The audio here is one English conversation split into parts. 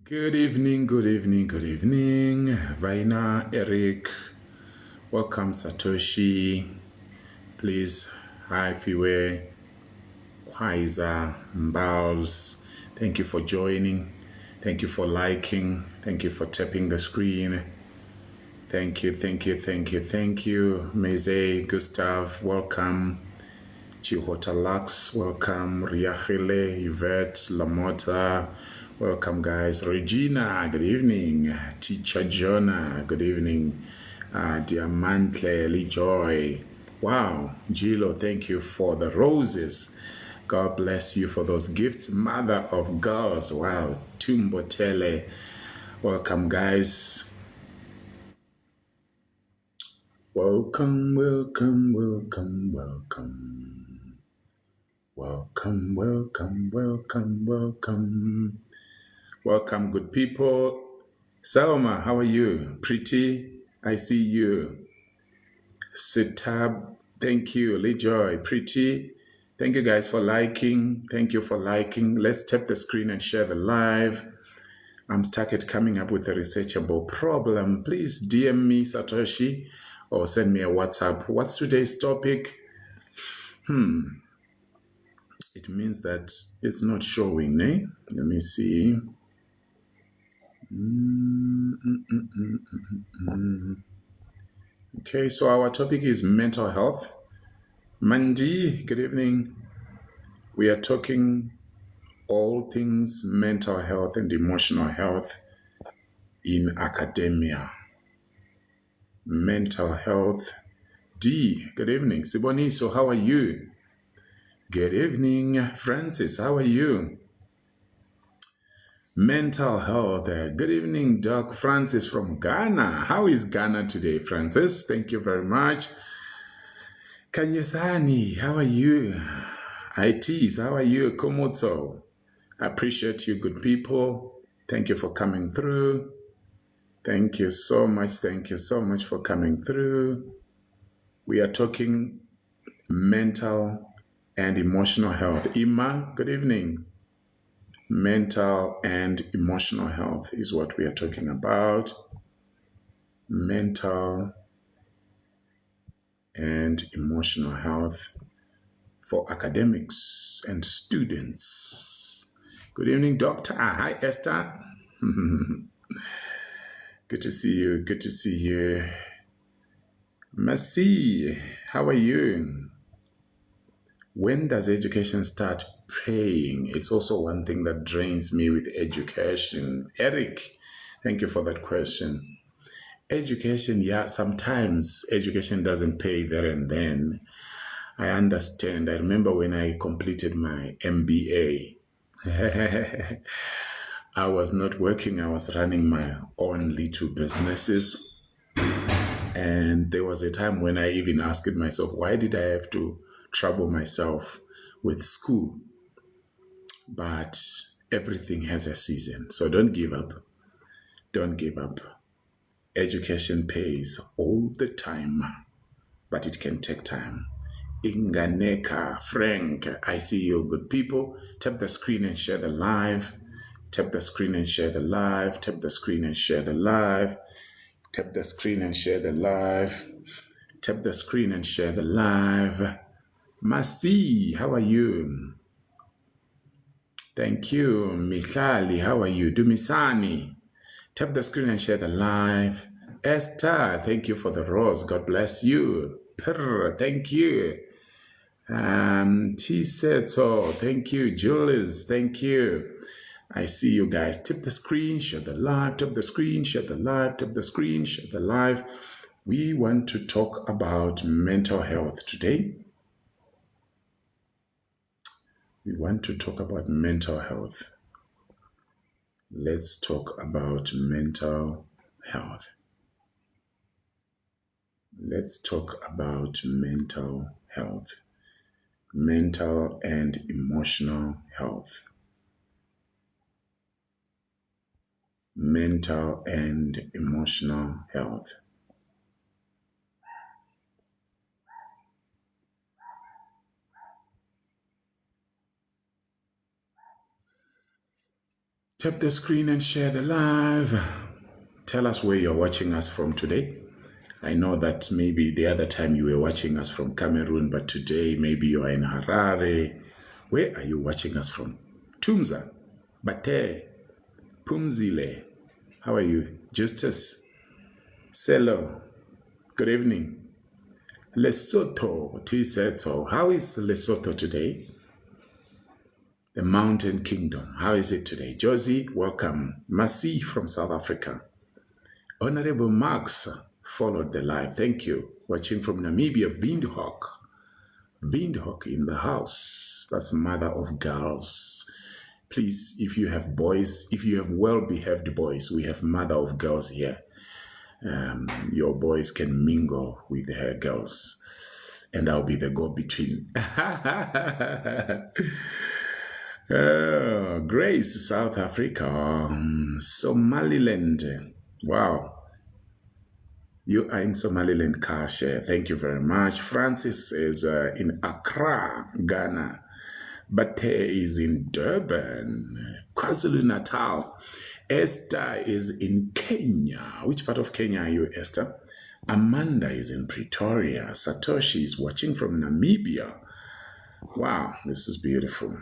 Good evening, good evening, good evening. Vaina, Eric, welcome Satoshi. Please, hi Fiwe, Kwaiza, Mbals. Thank you for joining. Thank you for liking. Thank you for tapping the screen. Thank you, thank you, thank you, thank you. Meze, Gustav, welcome. Chihota Lux, welcome. Riachele, Yvette, Lamota, welcome guys. Regina, good evening. Teacher Jonah, good evening. Diamantle, Lee Joy. Wow, Gilo, thank you for the roses. God bless you for those gifts. Mother of girls, wow. Tumbotele, welcome guys. Welcome, welcome, welcome, welcome. Welcome, welcome, welcome, welcome. Welcome, good people. Salma, how are you? Pretty, I see you. Sitab, thank you. Lejoy, pretty. Thank you guys for liking. Thank you for liking. Let's tap the screen and share the live. I'm stuck at coming up with a researchable problem. Please DM me, Satoshi, or send me a WhatsApp. What's today's topic? It means that it's not showing, eh? Let me see. Okay, so our topic is mental health. Mandi, good evening. We are talking all things mental health and emotional health in academia. Mental health. D, good evening. Siboniso, how are you? Good evening. Francis, how are you? Mental health. Good evening, Doc Francis from Ghana. How is Ghana today, Francis? Thank you very much. Kanyesani, how are you? ITs, how are you? Komoto. I appreciate you, good people. Thank you for coming through. Thank you so much. Thank you so much for coming through. We are talking mental and emotional health. Ima, good evening. Mental and emotional health is what we are talking about. Mental and emotional health for academics and students. Good evening, Doctor. Hi, Esther. Good to see you. Good to see you. Merci. How are you? When does education start paying? It's also one thing that drains me with education. Eric, thank you for that question. Education, yeah, sometimes education doesn't pay there and then. I understand. I remember when I completed my MBA, I was not working. I was running my own little businesses. And there was a time when I even asked myself, why did I have to trouble myself with school? But everything has a season. So don't give up. Don't give up. Education pays all the time, but it can take time. Inganeka, Frank, I see you, good people. Tap the screen and share the live. Tap the screen and share the live. Tap the screen and share the live. Tap the screen and share the live. Tap the screen and share the live. Masi, how are you? Thank you. Michali, how are you? Dumisani, tap the screen and share the live. Esther, thank you for the rose. God bless you. Purr, thank you. T said so. Thank you. Julius, thank you. I see you guys. Tap the screen, share the live. Tap the screen, share the live. Tap the screen, share the live. We want to talk about mental health today. We want to talk about mental health. Let's talk about mental health. Let's talk about mental health. Mental and emotional health. Mental and emotional health. Tap the screen and share the live. Tell us where you're watching us from today. I know that maybe the other time you were watching us from Cameroon, but today maybe you are in Harare. Where are you watching us from? Tumza, Bate, Pumzile. How are you? Justus, Selo. Good evening. Lesotho, Tisetso. How is Lesotho today? The Mountain Kingdom. How is it today? Josie, welcome. Masi from South Africa. Honorable Max followed the live. Thank you. Watching from Namibia, Windhoek. Windhoek in the house. That's mother of girls. Please, if you have boys, if you have well-behaved boys, we have mother of girls here. Your boys can mingle with her girls. And I'll be the go-between. Grace, South Africa. Somaliland. Wow. You are in Somaliland, Kasha. Thank you very much. Francis is in Accra, Ghana. Bate is in Durban, KwaZulu-Natal. Esther is in Kenya. Which part of Kenya are you, Esther? Amanda is in Pretoria. Satoshi is watching from Namibia. Wow, this is beautiful.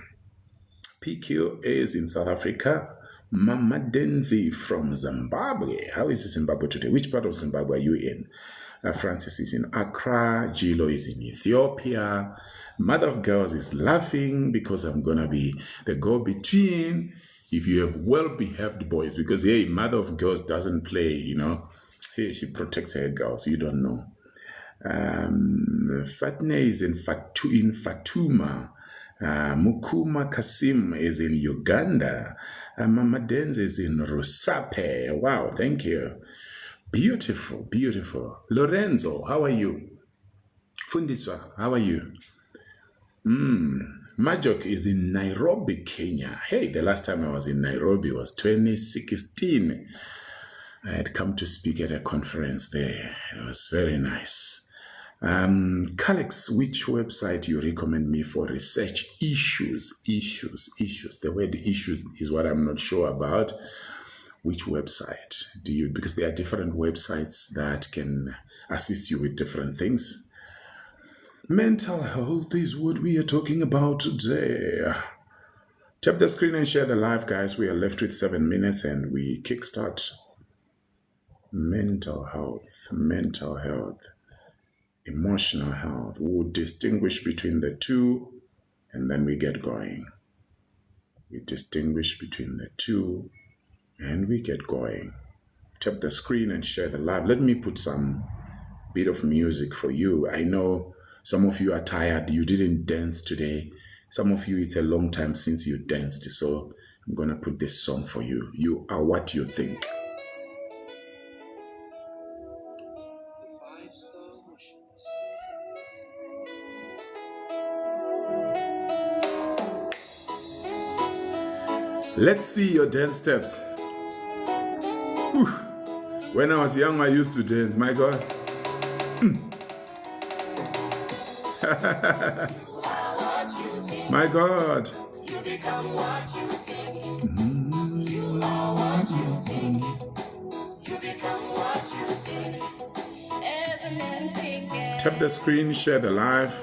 PQ is in South Africa. Mama Denzi from Zimbabwe. How is Zimbabwe today? Which part of Zimbabwe are you in? Francis is in Accra. Jilo is in Ethiopia. Mother of girls is laughing because I'm going to be the go-between if you have well-behaved boys. Because, hey, mother of girls doesn't play, you know. Hey, she protects her girls. You don't know. Fatne is in Fatuma. Mukuma Kasim is in Uganda. Mama Denz is in Rusape. Wow, thank you. Beautiful, beautiful. Lorenzo, how are you? Fundiswa, how are you? Majok is in Nairobi, Kenya. Hey, the last time I was in Nairobi was 2016. I had come to speak at a conference there. It was very nice. Calix, which website you recommend me for research issues? The word issues is what I'm not sure about. Which website do you, because there are different websites that can assist you with different things. Mental health is what we are talking about today. Tap the screen and share the live, guys. We are left with 7 minutes and we kickstart. Mental health, emotional health. We'll distinguish between the two and then we get going. We distinguish between the two and we get going. Tap the screen and share the live. Let me put some bit of music for you. I know some of you are tired. You didn't dance today. Some of you, it's a long time since you danced. So I'm going to put this song for you. You are what you think. Let's see your dance steps. Whew. When I was young, I used to dance. My God. My God. You become what you think. You are what you think. You become what you think. Tap the screen, share the live.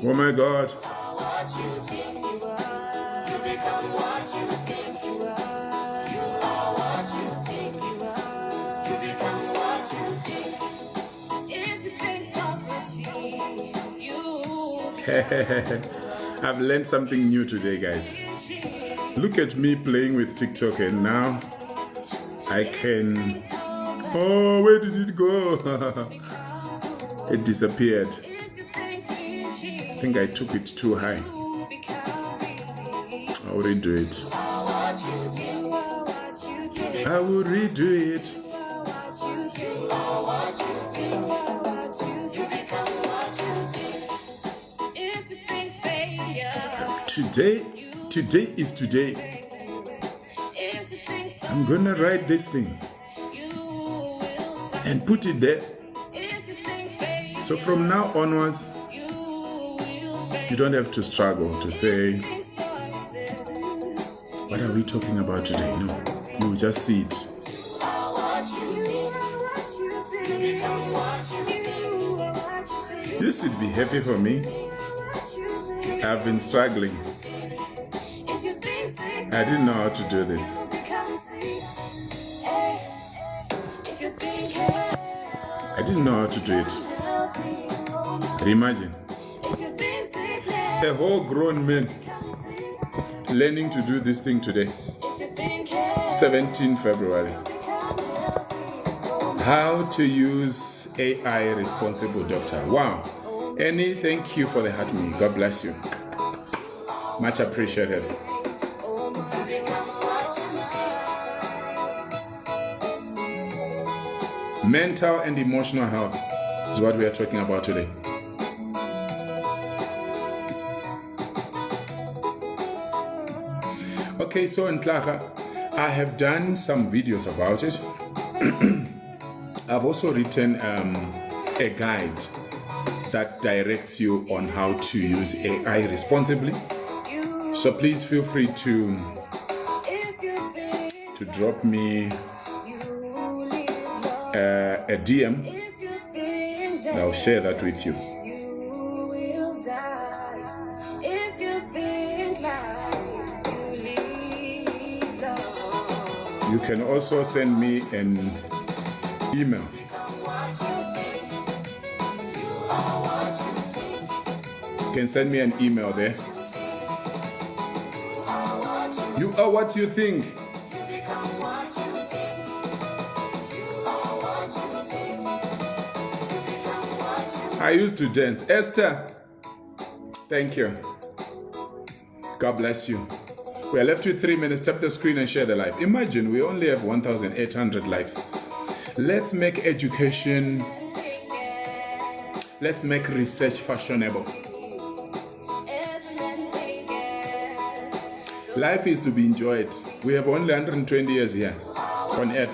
Oh my God. I've learned something new today, guys. Look at me playing with TikTok and now I can... Oh, where did it go? It disappeared. I think I took it too high. I will redo it. I will redo it. Today is today. I'm gonna write this thing and put it there. So from now onwards, You don't have to struggle to say, what are we talking about today? No, you just see it. You should be happy for me. I've been struggling. I didn't know how to do this. I didn't know how to do it. Imagine a whole grown man learning to do this thing today. 17 February. How to use AI responsible doctor. Wow. Annie, thank you for the heart me. God bless you. Much appreciated. Mental and emotional health is what we are talking about today. Okay, so in Tlaka, I have done some videos about it. I've also written a guide that directs you on how to use AI responsibly. So please feel free to drop me a DM. I'll share that with you. You can also send me an email. You can send me an email there. You are what you think. I used to dance. Esther, thank you. God bless you. We are left with 3 minutes. Tap the screen and share the live. Imagine we only have 1,800 likes. Let's make education, let's make research fashionable. Life is to be enjoyed. We have only 120 years here on earth.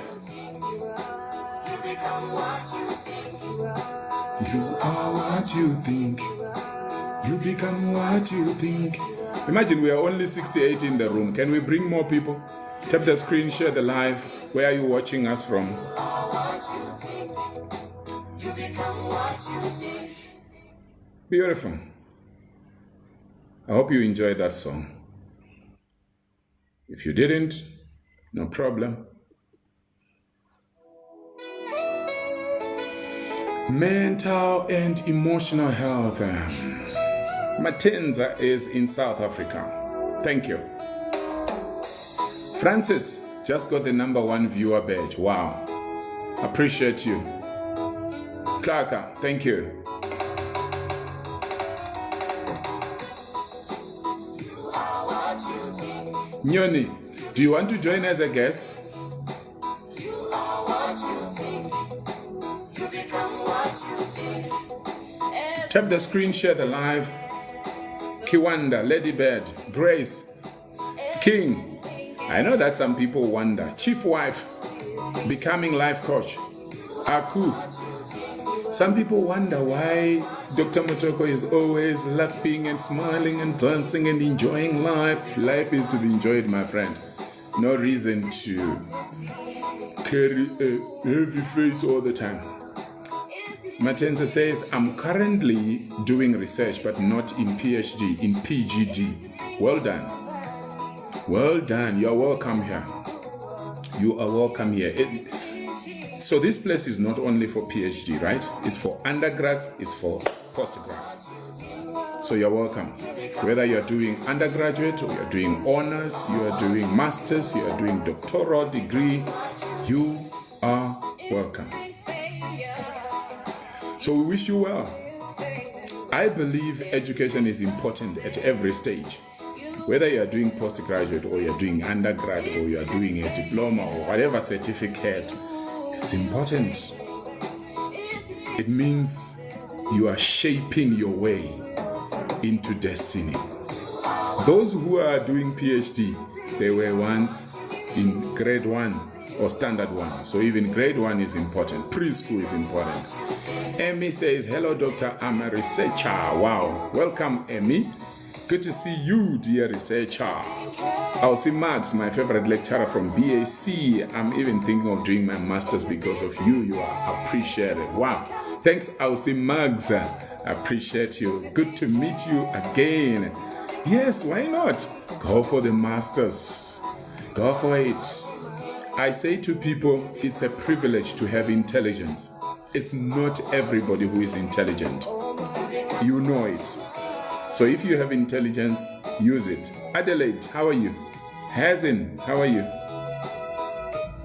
You are what you think. You become what you think. Imagine we are only 68 in the room. Can we bring more people? Tap the screen, share the live. Where are you watching us from? Beautiful. I hope you enjoyed that song. If you didn't, no problem. Mental and emotional health. Matenza is in South Africa. Thank you. Francis just got the #1 viewer badge. Wow. Appreciate you. Clarka, thank you. Nyoni, do you want to join as a guest? Tap the screen, share the live. Kiwanda, Ladybird, Grace, King. I know that some people wonder. Chief Wife, becoming life coach. Aku. Some people wonder why Dr. Motoko is always laughing and smiling and dancing and enjoying life. Life is to be enjoyed, my friend. No reason to carry a heavy face all the time. Matenza says, I'm currently doing research, but not in PhD, in PGD. Well done. Well done. You're welcome here. You are welcome here. So this place is not only for PhD, right? It's for undergrads, it's for postgrads. So you're welcome. Whether you're doing undergraduate or you're doing honors, you are doing masters, you are doing doctoral degree, you are welcome. So we wish you well. I believe education is important at every stage. Whether you are doing postgraduate or you are doing undergrad or you are doing a diploma or whatever certificate, it's important. It means you are shaping your way into destiny. Those who are doing PhD, they were once in grade 1 or standard 1. So even grade 1 is important. Preschool is important. Emmy says, hello, Dr. I'm a researcher. Wow. Welcome, Emmy. Good to see you, dear researcher. Elsie Marks, my favorite lecturer from BAC. I'm even thinking of doing my master's because of you. You are appreciated. Wow. Thanks, Elsie Marks. I appreciate you. Good to meet you again. Yes, why not? Go for the master's. Go for it. I say to people, it's a privilege to have intelligence. It's not everybody who is intelligent. You know it. So if you have intelligence, use it. Adelaide, how are you? Hazen, how are you?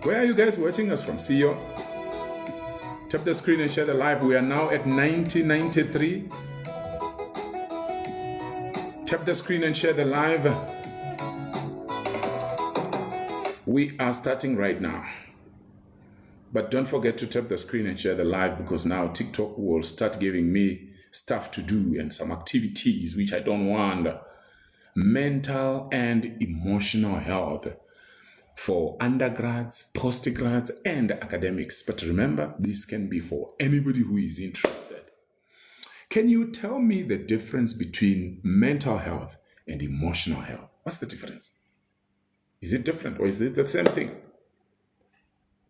Where are you guys watching us from? See you. Tap the screen and share the live. We are now at 9093. Tap the screen and share the live. We are starting right now. But don't forget to tap the screen and share the live, because now TikTok will start giving me stuff to do and some activities which I don't want. Mental and emotional health for undergrads, postgrads, and academics. But remember, this can be for anybody who is interested. Can you tell me the difference between mental health and emotional health? What's the difference? Is it different, or is it the same thing?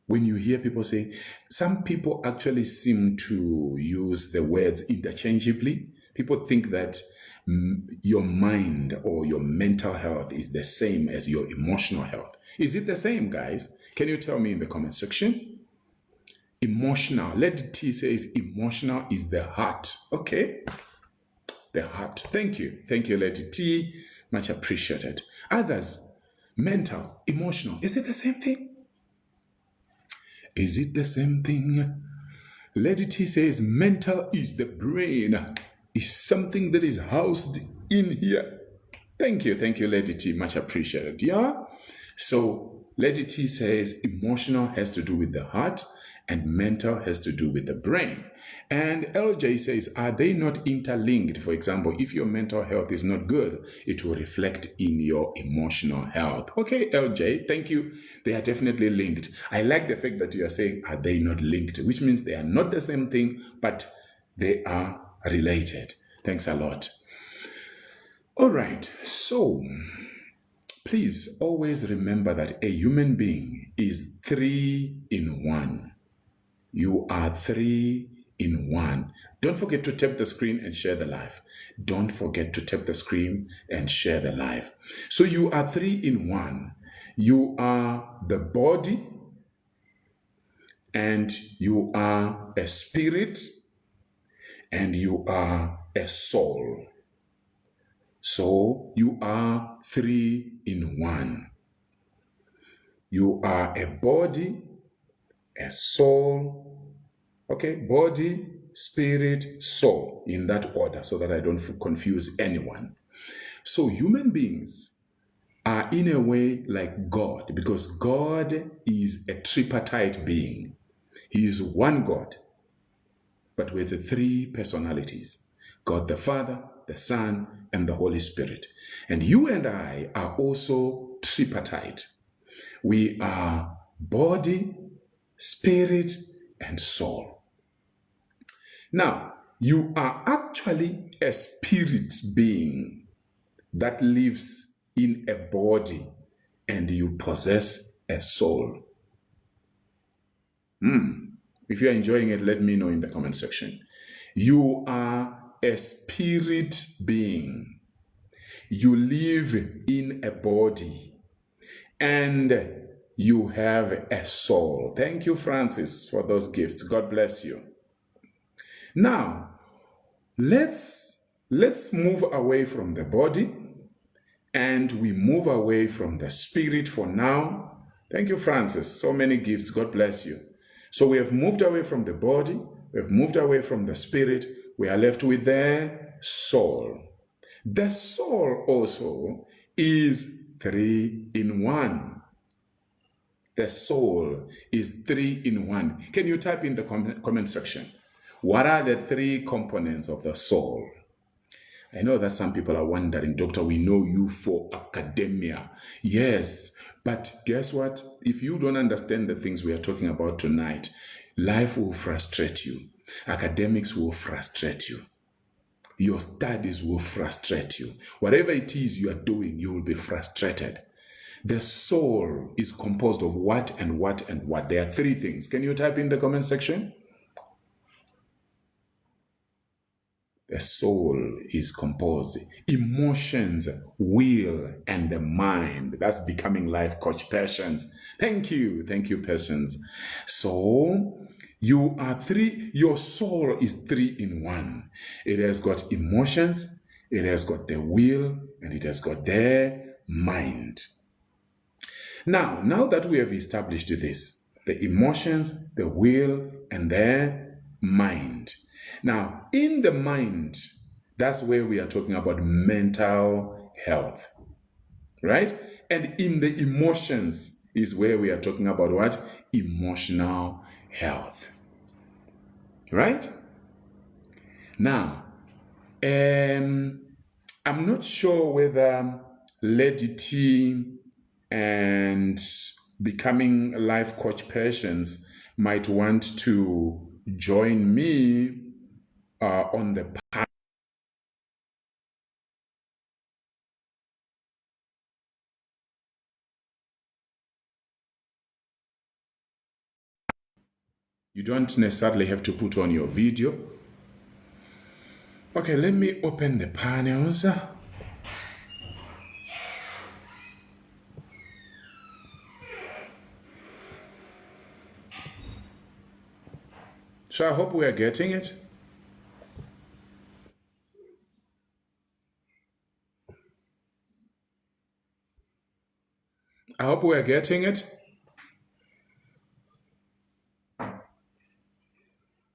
When you hear people say, some people actually seem to use the words interchangeably. People think that your mind or your mental health is the same as your emotional health. Is it the same, guys? Can you tell me in the comment section? Emotional. Lady T says emotional is the heart. Okay. The heart. Thank you. Thank you, Lady T. Much appreciated. Others, mental, emotional. Is it the same thing? Is it the same thing? Lady T says mental is the brain. Is something that is housed in here. Thank you, Lady T. Much appreciated. Yeah? So Lady T says emotional has to do with the heart and mental has to do with the brain. And LJ says, are they not interlinked? For example, if your mental health is not good, it will reflect in your emotional health. Okay, LJ, thank you. They are definitely linked. I like the fact that you are saying, are they not linked? Which means they are not the same thing, but they are related. Thanks a lot. All right, so please always remember that a human being is 3 in 1. You are 3 in 1. Don't forget to tap the screen and share the live. Don't forget to tap the screen and share the live. So you are 3 in 1. You are the body, and you are a spirit, and you are a soul. So you are 3 in 1. You are a body, a soul, okay, body, spirit, soul, in that order, so that I don't confuse anyone. So human beings are in a way like God, because God is a tripartite being. He is one God, but with 3 personalities: God the Father, the Son, and the Holy Spirit. And you and I are also tripartite. We are body, spirit, and soul. Now, you are actually a spirit being that lives in a body, and you possess a soul. If you're enjoying it, let me know in the comment section. You are a spirit being. You live in a body, and you have a soul. Thank you, Francis, for those gifts. God bless you. Now, let's move away from the body, and we move away from the spirit for now. Thank you, Francis. So many gifts. God bless you. So we have moved away from the body. We have moved away from the spirit. We are left with the soul. The soul also is 3 in 1. The soul is 3 in 1. Can you type in the comment section? What are the 3 components of the soul? I know that some people are wondering, Doctor, we know you for academia. Yes, but guess what? If you don't understand the things we are talking about tonight, life will frustrate you. Academics will frustrate you. Your studies will frustrate you. Whatever it is you are doing, you will be frustrated. The soul is composed of what and what and what. There are three things. Can you type in the comment section? The soul is composed. Emotions, will, and the mind. That's becoming life coach Patience. Thank you. Thank you, Patience. So you are three. Your soul is three in one. It has got emotions, it has got the will, and it has got the mind. Now that we have established this, the emotions, the will, and the mind. Now, in the mind, that's where we are talking about mental health, right? And in the emotions is where we are talking about what? Emotional health, right? Now, I'm not sure whether Lady T and becoming a life coach Patience might want to join me on the path. You don't necessarily have to put on your video. Okay, let me open the panels. So I hope we are getting it. I hope we are getting it.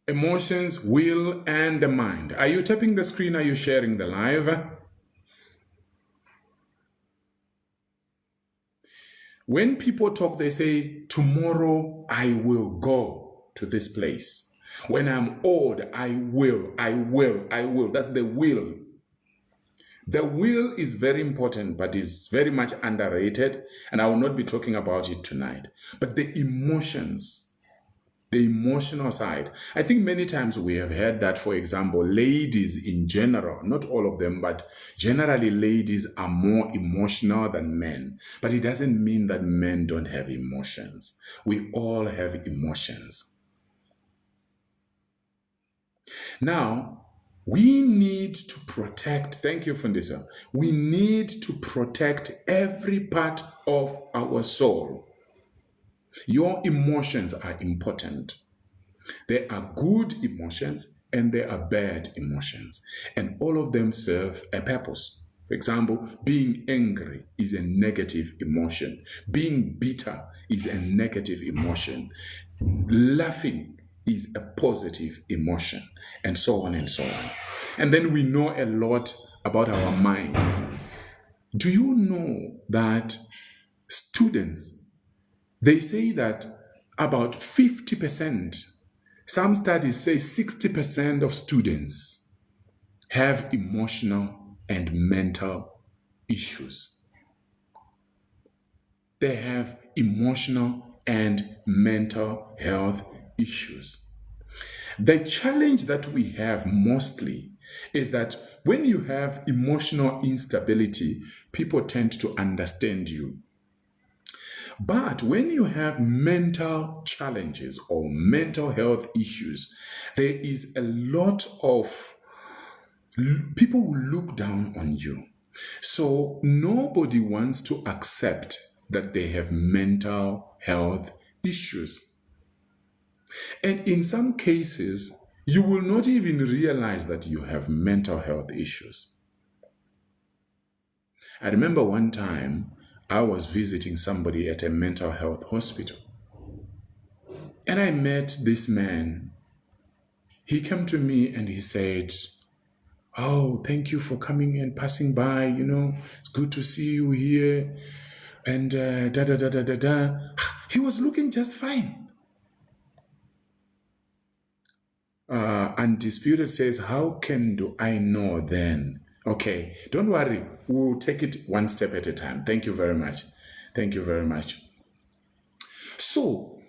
Emotions, will, and the mind. Are you tapping the screen? Are you sharing the live? When people talk, they say, tomorrow I will go to this place. When I'm old, I will. That's the will. The will is very important, but is very much underrated, and I will not be talking about it tonight. But the emotions, the emotional side. I think many times we have heard that, for example, ladies in general, not all of them, but generally ladies are more emotional than men. But it doesn't mean that men don't have emotions. We all have emotions. Now, we need to protect, thank you, Fundisa. We need to protect every part of our soul. Your emotions are important. There are good emotions and there are bad emotions, and all of them serve a purpose. For example, being angry is a negative emotion. Being bitter is a negative emotion. Laughing is a positive emotion, and so on and so on. And then we know a lot about our minds. Do you know that students, they say that about 50%, some studies say 60% of students have emotional and mental issues. They have emotional and mental health issues. The challenge that we have mostly is that when you have emotional instability, people tend to understand you. But when you have mental challenges or mental health issues, there is a lot of people who look down on you. So nobody wants to accept that they have mental health issues. And in some cases, you will not even realize that you have mental health issues. I remember one time I was visiting somebody at a mental health hospital. And I met this man. He came to me and he said, "Oh, thank you for coming and passing by. It's good to see you here." And da da da da da da. He was looking just fine. Undisputed says, "How can do I know then Okay, don't worry. We'll take it one step at a time. Thank you very much. Thank you very much. So,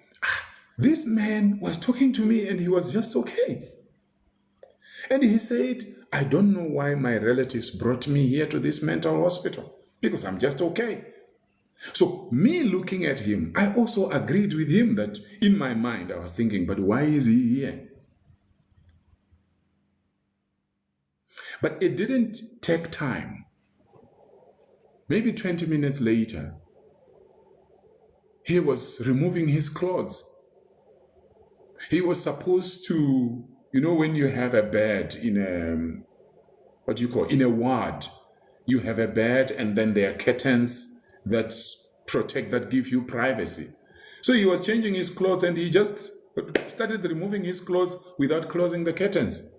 this man was talking to me and he was just okay. And he said, I don't know why my relatives brought me here to this mental hospital because I'm just okay. So, me looking at him, I also agreed with him that in my mind I was thinking, but why is he here? But it didn't take time. Maybe 20 minutes later, he was removing his clothes. He was supposed to, when you have a bed in in a ward, you have a bed and then there are curtains that give you privacy. So he was changing his clothes and he just started removing his clothes without closing the curtains.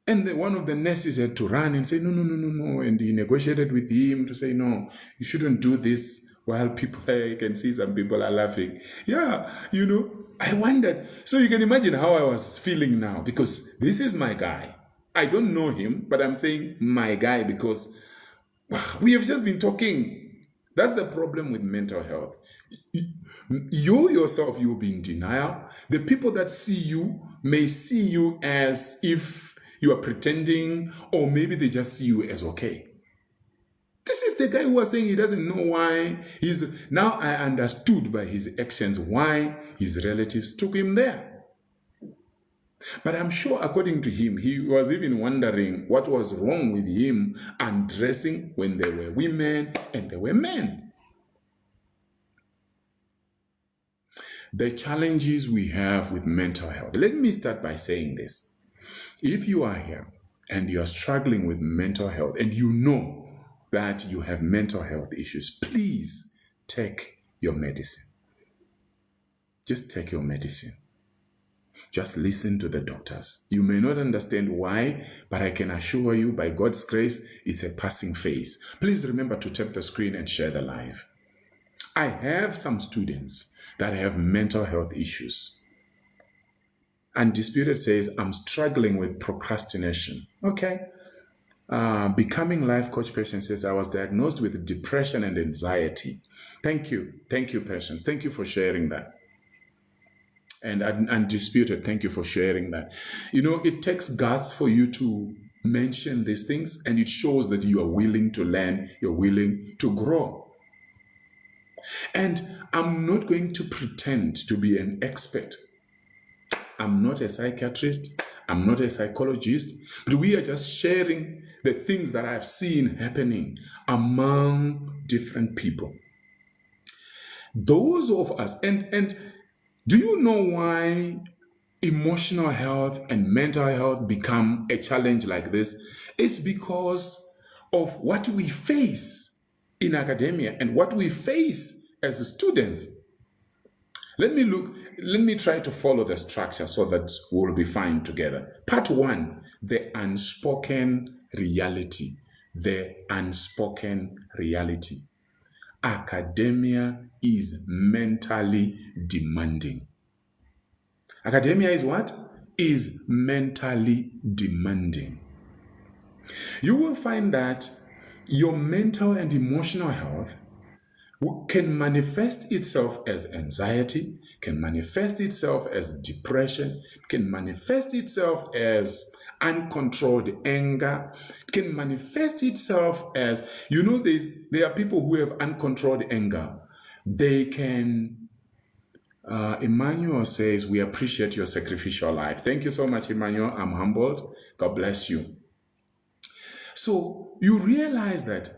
And one of the nurses had to run and say, no. And he negotiated with him to say, no, you shouldn't do this while people, I can see some people are laughing. Yeah, I wondered. So you can imagine how I was feeling now because this is my guy. I don't know him, but I'm saying my guy because we have just been talking. That's the problem with mental health. You yourself, you'll be in denial. The people that see you may see you as if you are pretending, or maybe they just see you as okay. This is the guy who was saying he doesn't know why now I understood by his actions why his relatives took him there. But I'm sure according to him, he was even wondering what was wrong with him undressing when there were women and there were men. The challenges we have with mental health. Let me start by saying this. If you are here and you are struggling with mental health and you know that you have mental health issues, please take your medicine. Just take your medicine. Just listen to the doctors. You may not understand why, but I can assure you by God's grace, it's a passing phase. Please remember to tap the screen and share the live. I have some students that have mental health issues. Undisputed says, I'm struggling with procrastination. Okay. Becoming Life Coach Patience says, I was diagnosed with depression and anxiety. Thank you. Thank you, Patience. Thank you for sharing that. And Undisputed, thank you for sharing that. It takes guts for you to mention these things, and it shows that you are willing to learn, you're willing to grow. And I'm not going to pretend to be an expert. I'm not a psychiatrist. I'm not a psychologist. But we are just sharing the things that I've seen happening among different people. Those of us, and do you know why emotional health and mental health become a challenge like this? It's because of what we face in academia and what we face as students. Let me try to follow the structure so that we'll be fine together. Part 1, the unspoken reality. The unspoken reality. Academia is mentally demanding. Academia is what? Is mentally demanding. You will find that your mental and emotional health can manifest itself as anxiety, can manifest itself as depression, can manifest itself as uncontrolled anger, can manifest itself as, there are people who have uncontrolled anger. They can, Emmanuel says, we appreciate your sacrificial life. Thank you so much, Emmanuel. I'm humbled. God bless you. So you realize that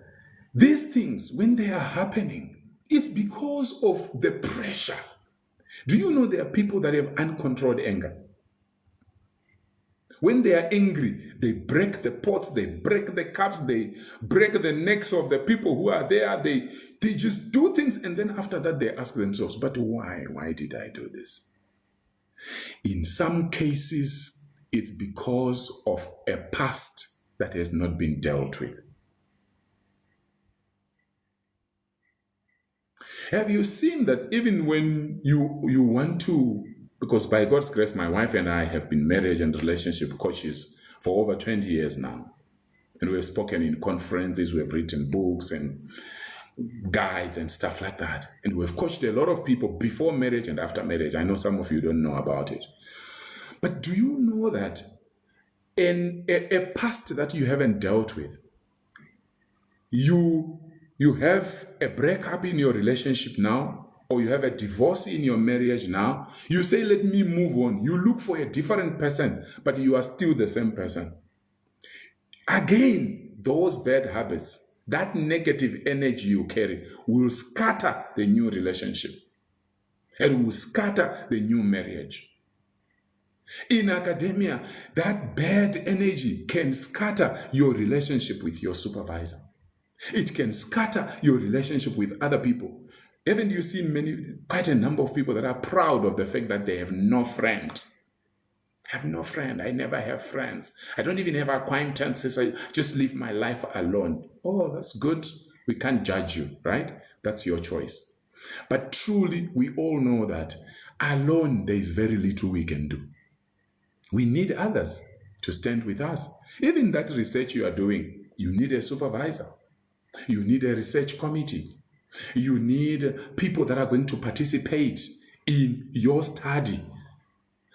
these things, when they are happening, it's because of the pressure. Do you know there are people that have uncontrolled anger? When they are angry, they break the pots, they break the cups, they break the necks of the people who are there. They just do things, and then after that they ask themselves, but why? Why did I do this? In some cases, it's because of a past that has not been dealt with. Have you seen that even when you want to, because by God's grace, my wife and I have been marriage and relationship coaches for over 20 years now. And we've spoken in conferences, we've written books and guides and stuff like that. And we've coached a lot of people before marriage and after marriage. I know some of you don't know about it. But do you know that in a past that you haven't dealt with, you have a breakup in your relationship now, or you have a divorce in your marriage now, you say, let me move on. You look for a different person, but you are still the same person. Again, those bad habits, that negative energy you carry will scatter the new relationship. It will scatter the new marriage. In academia, that bad energy can scatter your relationship with your supervisor. It can scatter your relationship with other people. Haven't you seen quite a number of people that are proud of the fact that they have no friend? I have no friend. I never have friends. I don't even have acquaintances. I just live my life alone. Oh, that's good. We can't judge you, right? That's your choice. But truly, we all know that alone, there is very little we can do. We need others to stand with us. Even that research you are doing, you need a supervisor. You need a research committee. You need people that are going to participate in your study.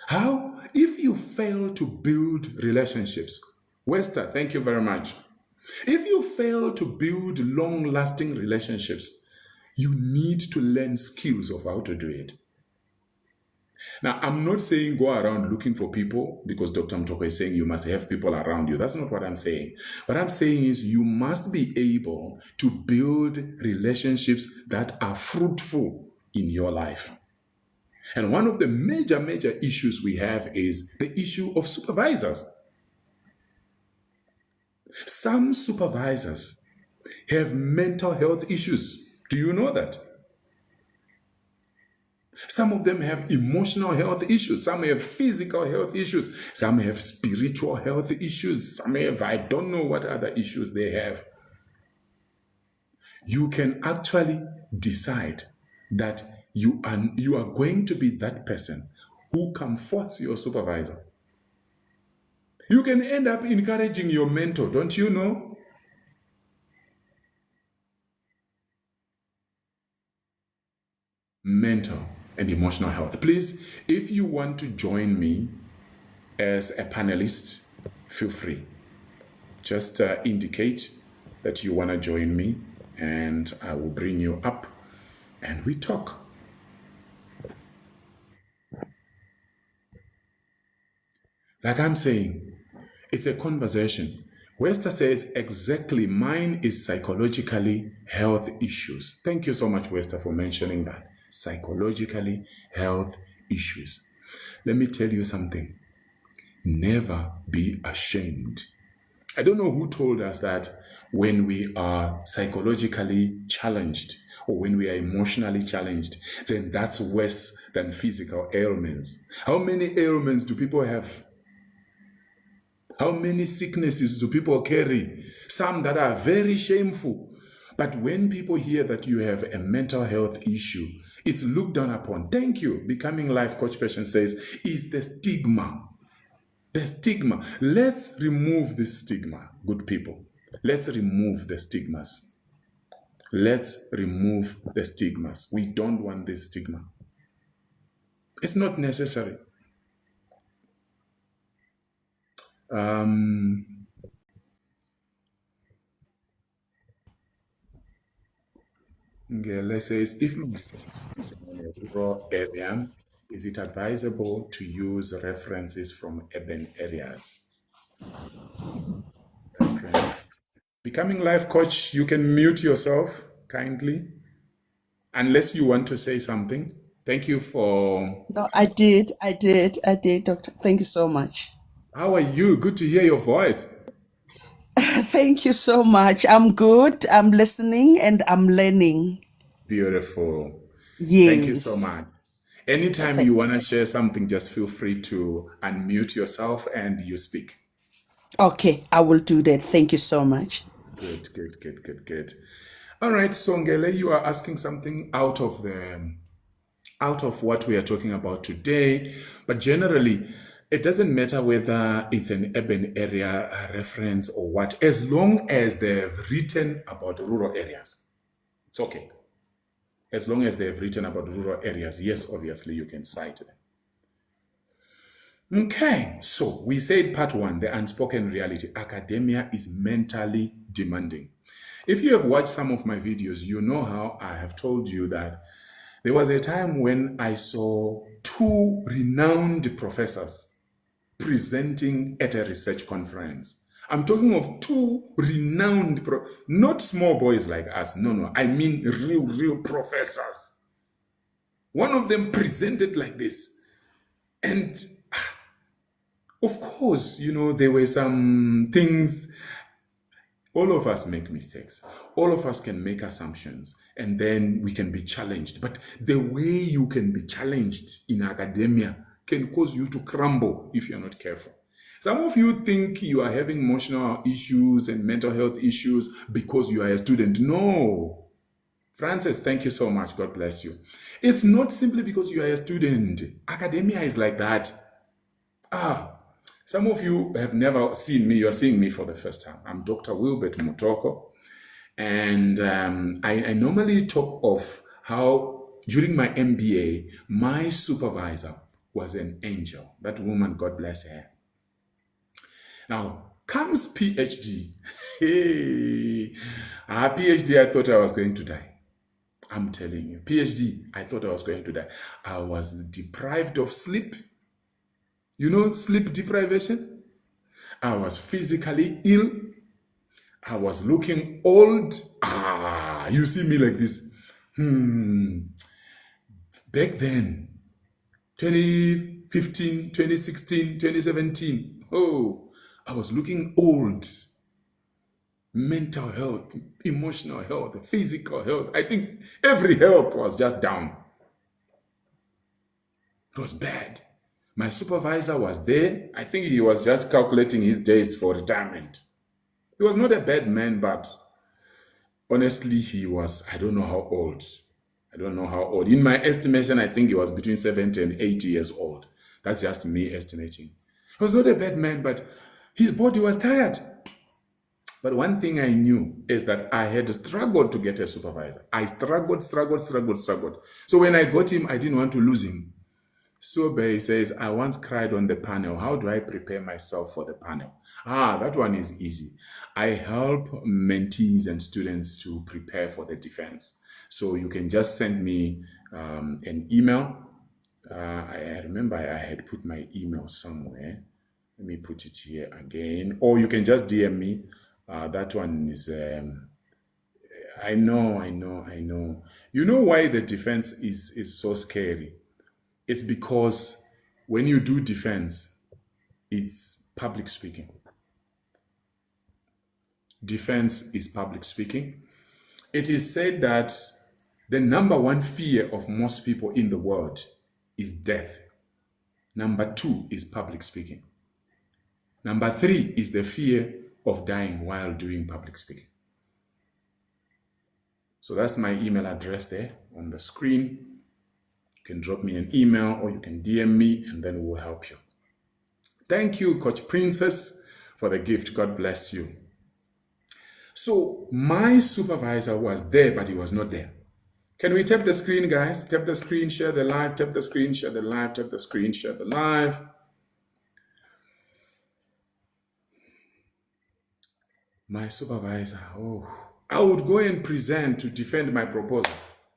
How? If you fail to build relationships, Wester, thank you very much. If you fail to build long-lasting relationships, you need to learn skills of how to do it. Now, I'm not saying go around looking for people because Dr. Mtoko is saying you must have people around you. That's not what I'm saying. What I'm saying is you must be able to build relationships that are fruitful in your life. And one of the major issues we have is the issue of supervisors. Some supervisors have mental health issues. Do you know that? Some of them have emotional health issues. Some have physical health issues. Some have spiritual health issues. Some have, I don't know what other issues they have. You can actually decide that you are going to be that person who comforts your supervisor. You can end up encouraging your mentor, don't you know? Mental and emotional health. Please, if you want to join me as a panelist, feel free. Just indicate that you want to join me and I will bring you up and we talk. Like I'm saying, it's a conversation. Wester says, exactly, mine is psychologically health issues. Thank you so much, Wester, for mentioning that. Psychologically health issues. Let me tell you something. Never be ashamed. I don't know who told us that when we are psychologically challenged or when we are emotionally challenged, then that's worse than physical ailments. How many ailments do people have? How many sicknesses do people carry? Some that are very shameful. But when people hear that you have a mental health issue, it's looked down upon. Thank you. Becoming Life Coach Patient says, is the stigma. The stigma. Let's remove the stigma, good people. Let's remove the stigmas. Let's remove the stigmas. We don't want this stigma. It's not necessary. Let's say if my research is in a rural area, is it advisable to use references from urban areas? Becoming Life Coach, you can mute yourself kindly, unless you want to say something. Thank you for... No, I did, Doctor. Thank you so much. How are you? Good to hear your voice. Thank you so much. I'm good. I'm listening and I'm learning. Beautiful. Yes. Thank you so much. Anytime you want to share something, just feel free to unmute yourself and you speak. Okay, I will do that. Thank you so much. Good. All right, Songele, you are asking something out of what we are talking about today, but generally, It doesn't matter whether it's an urban area reference or what, as long as they've written about rural areas. It's okay. As long as they've written about rural areas, yes, obviously you can cite them. Okay, so we said part one, the unspoken reality. Academia is mentally demanding. If you have watched some of my videos, you know how I have told you that there was a time when I saw two renowned professors presenting at a research conference. I'm talking of two renowned, not small boys like us. No, I mean real professors. One of them presented like this. And of course, there were some things. All of us make mistakes. All of us can make assumptions, and then we can be challenged. But the way you can be challenged in academia can cause you to crumble if you're not careful. Some of you think you are having emotional issues and mental health issues because you are a student. No. Francis, thank you so much. God bless you. It's not simply because you are a student. Academia is like that. Some of you have never seen me. You're seeing me for the first time. I'm Dr. Wilbert Mutoko. And I normally talk of how during my MBA, my supervisor was an angel. That woman, God bless her. Now, comes PhD. Hey, PhD, I thought I was going to die. I'm telling you, PhD, I thought I was going to die. I was deprived of sleep. Sleep deprivation. I was physically ill. I was looking old. You see me like this. Back then, 2015, 2016, 2017. I was looking old. Mental health, emotional health, physical health. I think every health was just down. It was bad. My supervisor was there. I think he was just calculating his days for retirement. He was not a bad man, but honestly, he was, I don't know how old. In my estimation, I think he was between 70 and 80 years old. That's just me estimating. He was not a bad man, but his body was tired. But one thing I knew is that I had struggled to get a supervisor. I struggled. So when I got him, I didn't want to lose him. Sobe says, I once cried on the panel. How do I prepare myself for the panel? That one is easy. I help mentees and students to prepare for the defense. So you can just send me an email. I remember I had put my email somewhere. Let me put it here again. Or you can just DM me. That one is, I know. You know why the defense is so scary? It's because when you do defense, it's public speaking. Defense is public speaking. It is said that the number one fear of most people in the world is death. Number two is public speaking. Number three is the fear of dying while doing public speaking. So that's my email address there on the screen. You can drop me an email or you can DM me and then we'll help you. Thank you, Coach Princess, for the gift. God bless you. So my supervisor was there, but he was not there. Can we tap the screen, guys? Tap the screen, share the live, tap the screen, share the live, tap the screen, share the live. My supervisor, I would go and present to defend my proposal.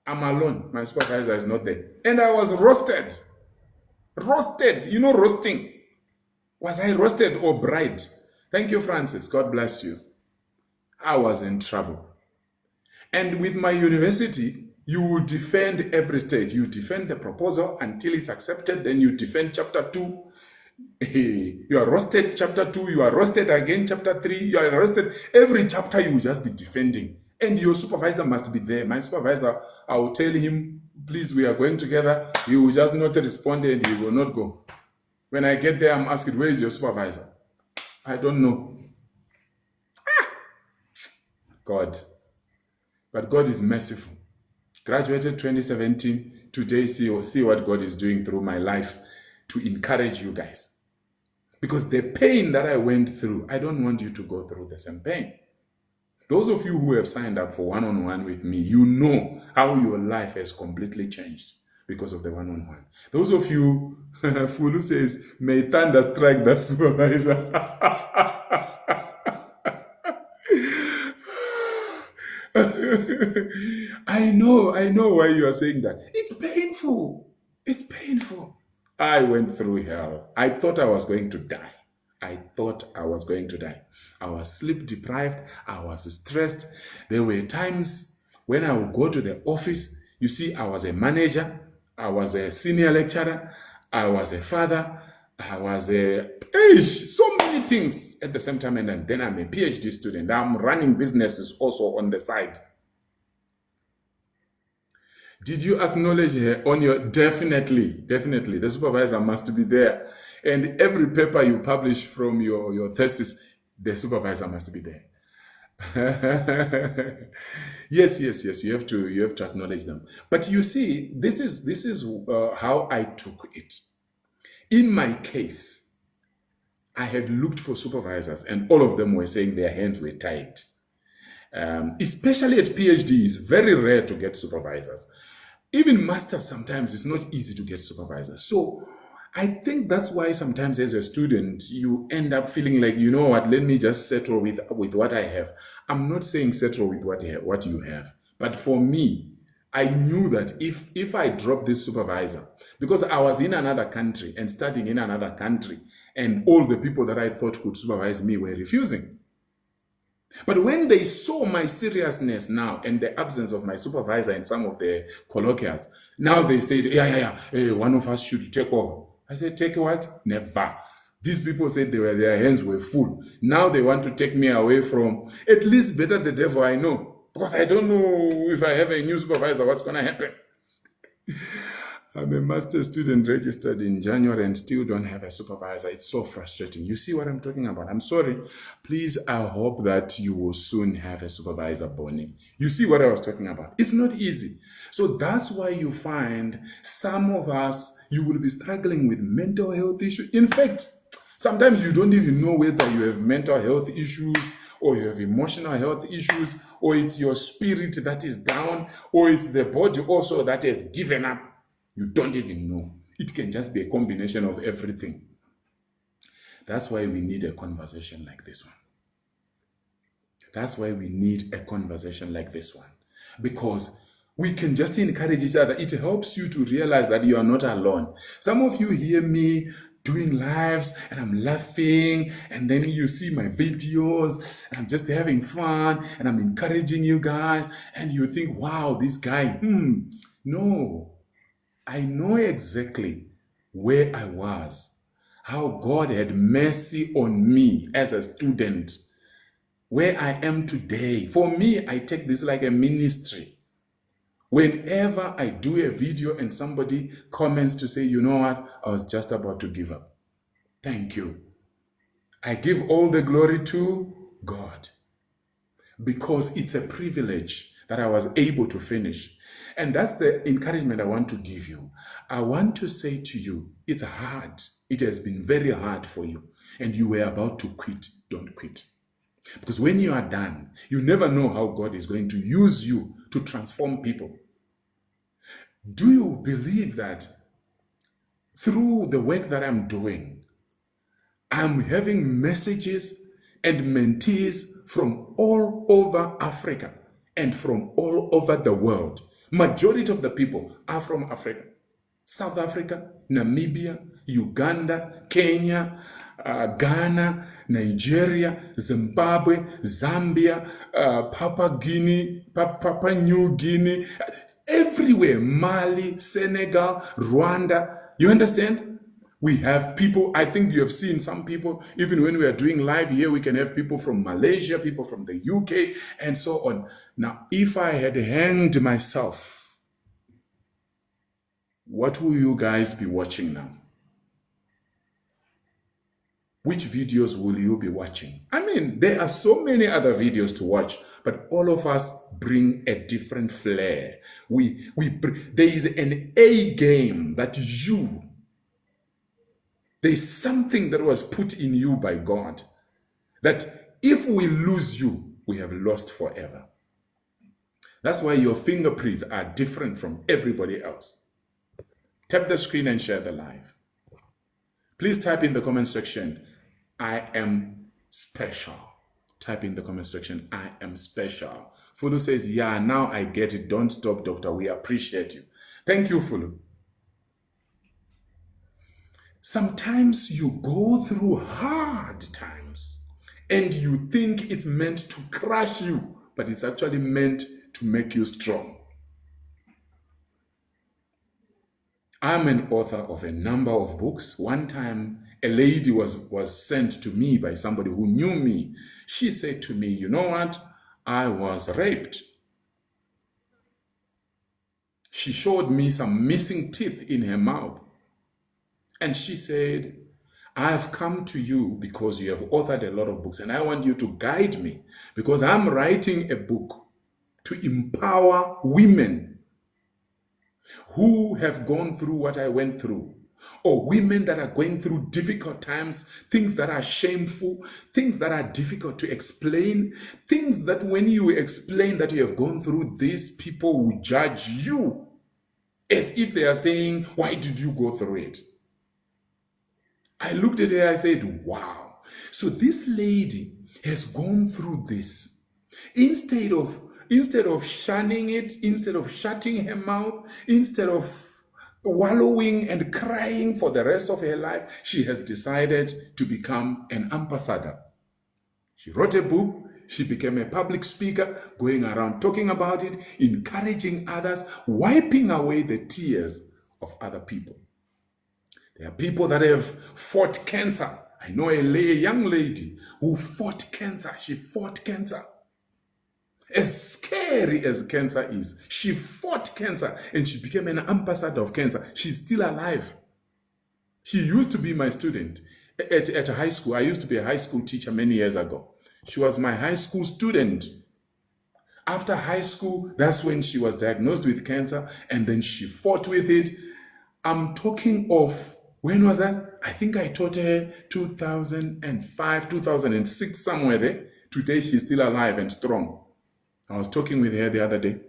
I'm alone. My supervisor is not there. And I was roasted. Roasted. Roasting. Was I roasted or bribed? Thank you, Francis. God bless you. I was in trouble. And with my university, you will defend every stage. You defend the proposal until it's accepted. Then you defend chapter 2. You are roasted chapter 2. You are roasted again chapter 3. You are roasted. Every chapter you will just be defending. And your supervisor must be there. My supervisor, I will tell him, please, we are going together. He will just not respond and he will not go. When I get there, I'm asking, where is your supervisor? I don't know. God. But God is merciful. Graduated 2017. Today, see what God is doing through my life to encourage you guys. Because the pain that I went through, I don't want you to go through the same pain. Those of you who have signed up for one-on-one with me, you know how your life has completely changed because of the one-on-one. Those of you, Fulu says, may thunder strike the supervisor. I know why you are saying that. It's painful. It's painful. I went through hell. I thought I was going to die. I was sleep deprived. I was stressed. There were times when I would go to the office. You see, I was a manager. I was a senior lecturer. I was a father. I was so many things at the same time. And then I'm a PhD student. I'm running businesses also on the side. Did you acknowledge her on your... Definitely. The supervisor must be there. And every paper you publish from your thesis, the supervisor must be there. Yes. You have to acknowledge them. But you see, this is how I took it. In my case, I had looked for supervisors, and all of them were saying their hands were tied. Especially at PhD, it's very rare to get supervisors. Even masters, sometimes it's not easy to get supervisors. So I think that's why sometimes as a student, you end up feeling like, you know what, let me just settle with what I have. I'm not saying settle with what you have. But for me, I knew that if I drop this supervisor, because I was in another country and studying in another country, and all the people that I thought could supervise me were refusing. But when they saw my seriousness now and the absence of my supervisor and some of the colloquials, now they said, hey, one of us should take over. I said, take what? Never. These people said their hands were full. Now they want to take me away from, at least better the devil I know. Because I don't know if I have a new supervisor, what's going to happen. I'm a master's student registered in January and still don't have a supervisor. It's so frustrating. You see what I'm talking about? I'm sorry. Please, I hope that you will soon have a supervisor, Bonnie. You see what I was talking about? It's not easy. So that's why you find some of us, you will be struggling with mental health issues. In fact, sometimes you don't even know whether you have mental health issues or you have emotional health issues, or it's your spirit that is down, or it's the body also that has given up. You don't even know. It can just be a combination of everything. That's why we need a conversation like this one. Because we can just encourage each other. It helps you to realize that you are not alone. Some of you hear me doing lives and I'm laughing, and then you see my videos and I'm just having fun and I'm encouraging you guys, and you think, wow, this guy, no. I know exactly where I was, how God had mercy on me as a student, where I am today. For me, I take this like a ministry. Whenever I do a video and somebody comments to say, you know what, I was just about to give up. Thank you. I give all the glory to God, because it's a privilege that I was able to finish. And that's the encouragement I want to give you. I want to say to you, it's hard. It has been very hard for you. And you were about to quit. Don't quit. Because when you are done, you never know how God is going to use you to transform people. Do you believe that through the work that I'm doing, I'm having messages and mentees from all over Africa and from all over the world? Majority of the people are from Africa. South Africa, Namibia, Uganda, Kenya, Ghana, Nigeria, Zimbabwe, Zambia, Papua New Guinea, everywhere, Mali, Senegal, Rwanda. You understand? We have people, I think you have seen some people, even when we are doing live here, we can have people from Malaysia, people from the UK, and so on. Now, if I had hanged myself, what will you guys be watching now? Which videos will you be watching? I mean, there are so many other videos to watch, but all of us bring a different flair. There is an A game that you There's something that was put in you by God that if we lose you, we have lost forever. That's why your fingerprints are different from everybody else. Tap the screen and share the live. Please type in the comment section, I am special. Type in the comment section, I am special. Fulu says, yeah, now I get it. Don't stop, doctor. We appreciate you. Thank you, Fulu. Sometimes you go through hard times and you think it's meant to crush you, but it's actually meant to make you strong. I'm an author of a number of books. One time, a lady was sent to me by somebody who knew me. She said to me, you know what? I was raped. She showed me some missing teeth in her mouth. And she said, I have come to you because you have authored a lot of books and I want you to guide me because I'm writing a book to empower women who have gone through what I went through, or women that are going through difficult times, things that are shameful, things that are difficult to explain, things that when you explain that you have gone through this, people will judge you as if they are saying, why did you go through it? I looked at her, I said, wow. So this lady has gone through this. Instead of shunning it, instead of shutting her mouth, instead of wallowing and crying for the rest of her life, she has decided to become an ambassador. She wrote a book. She became a public speaker, going around talking about it, encouraging others, wiping away the tears of other people. There are people that have fought cancer. I know a young lady who fought cancer. She fought cancer. As scary as cancer is, she fought cancer and she became an ambassador of cancer. She's still alive. She used to be my student at a high school. I used to be a high school teacher many years ago. She was my high school student. After high school, that's when she was diagnosed with cancer and then she fought with it. I'm talking of, when was that? I think I taught her 2005, 2006, somewhere there. Today she's still alive and strong. I was talking with her the other day.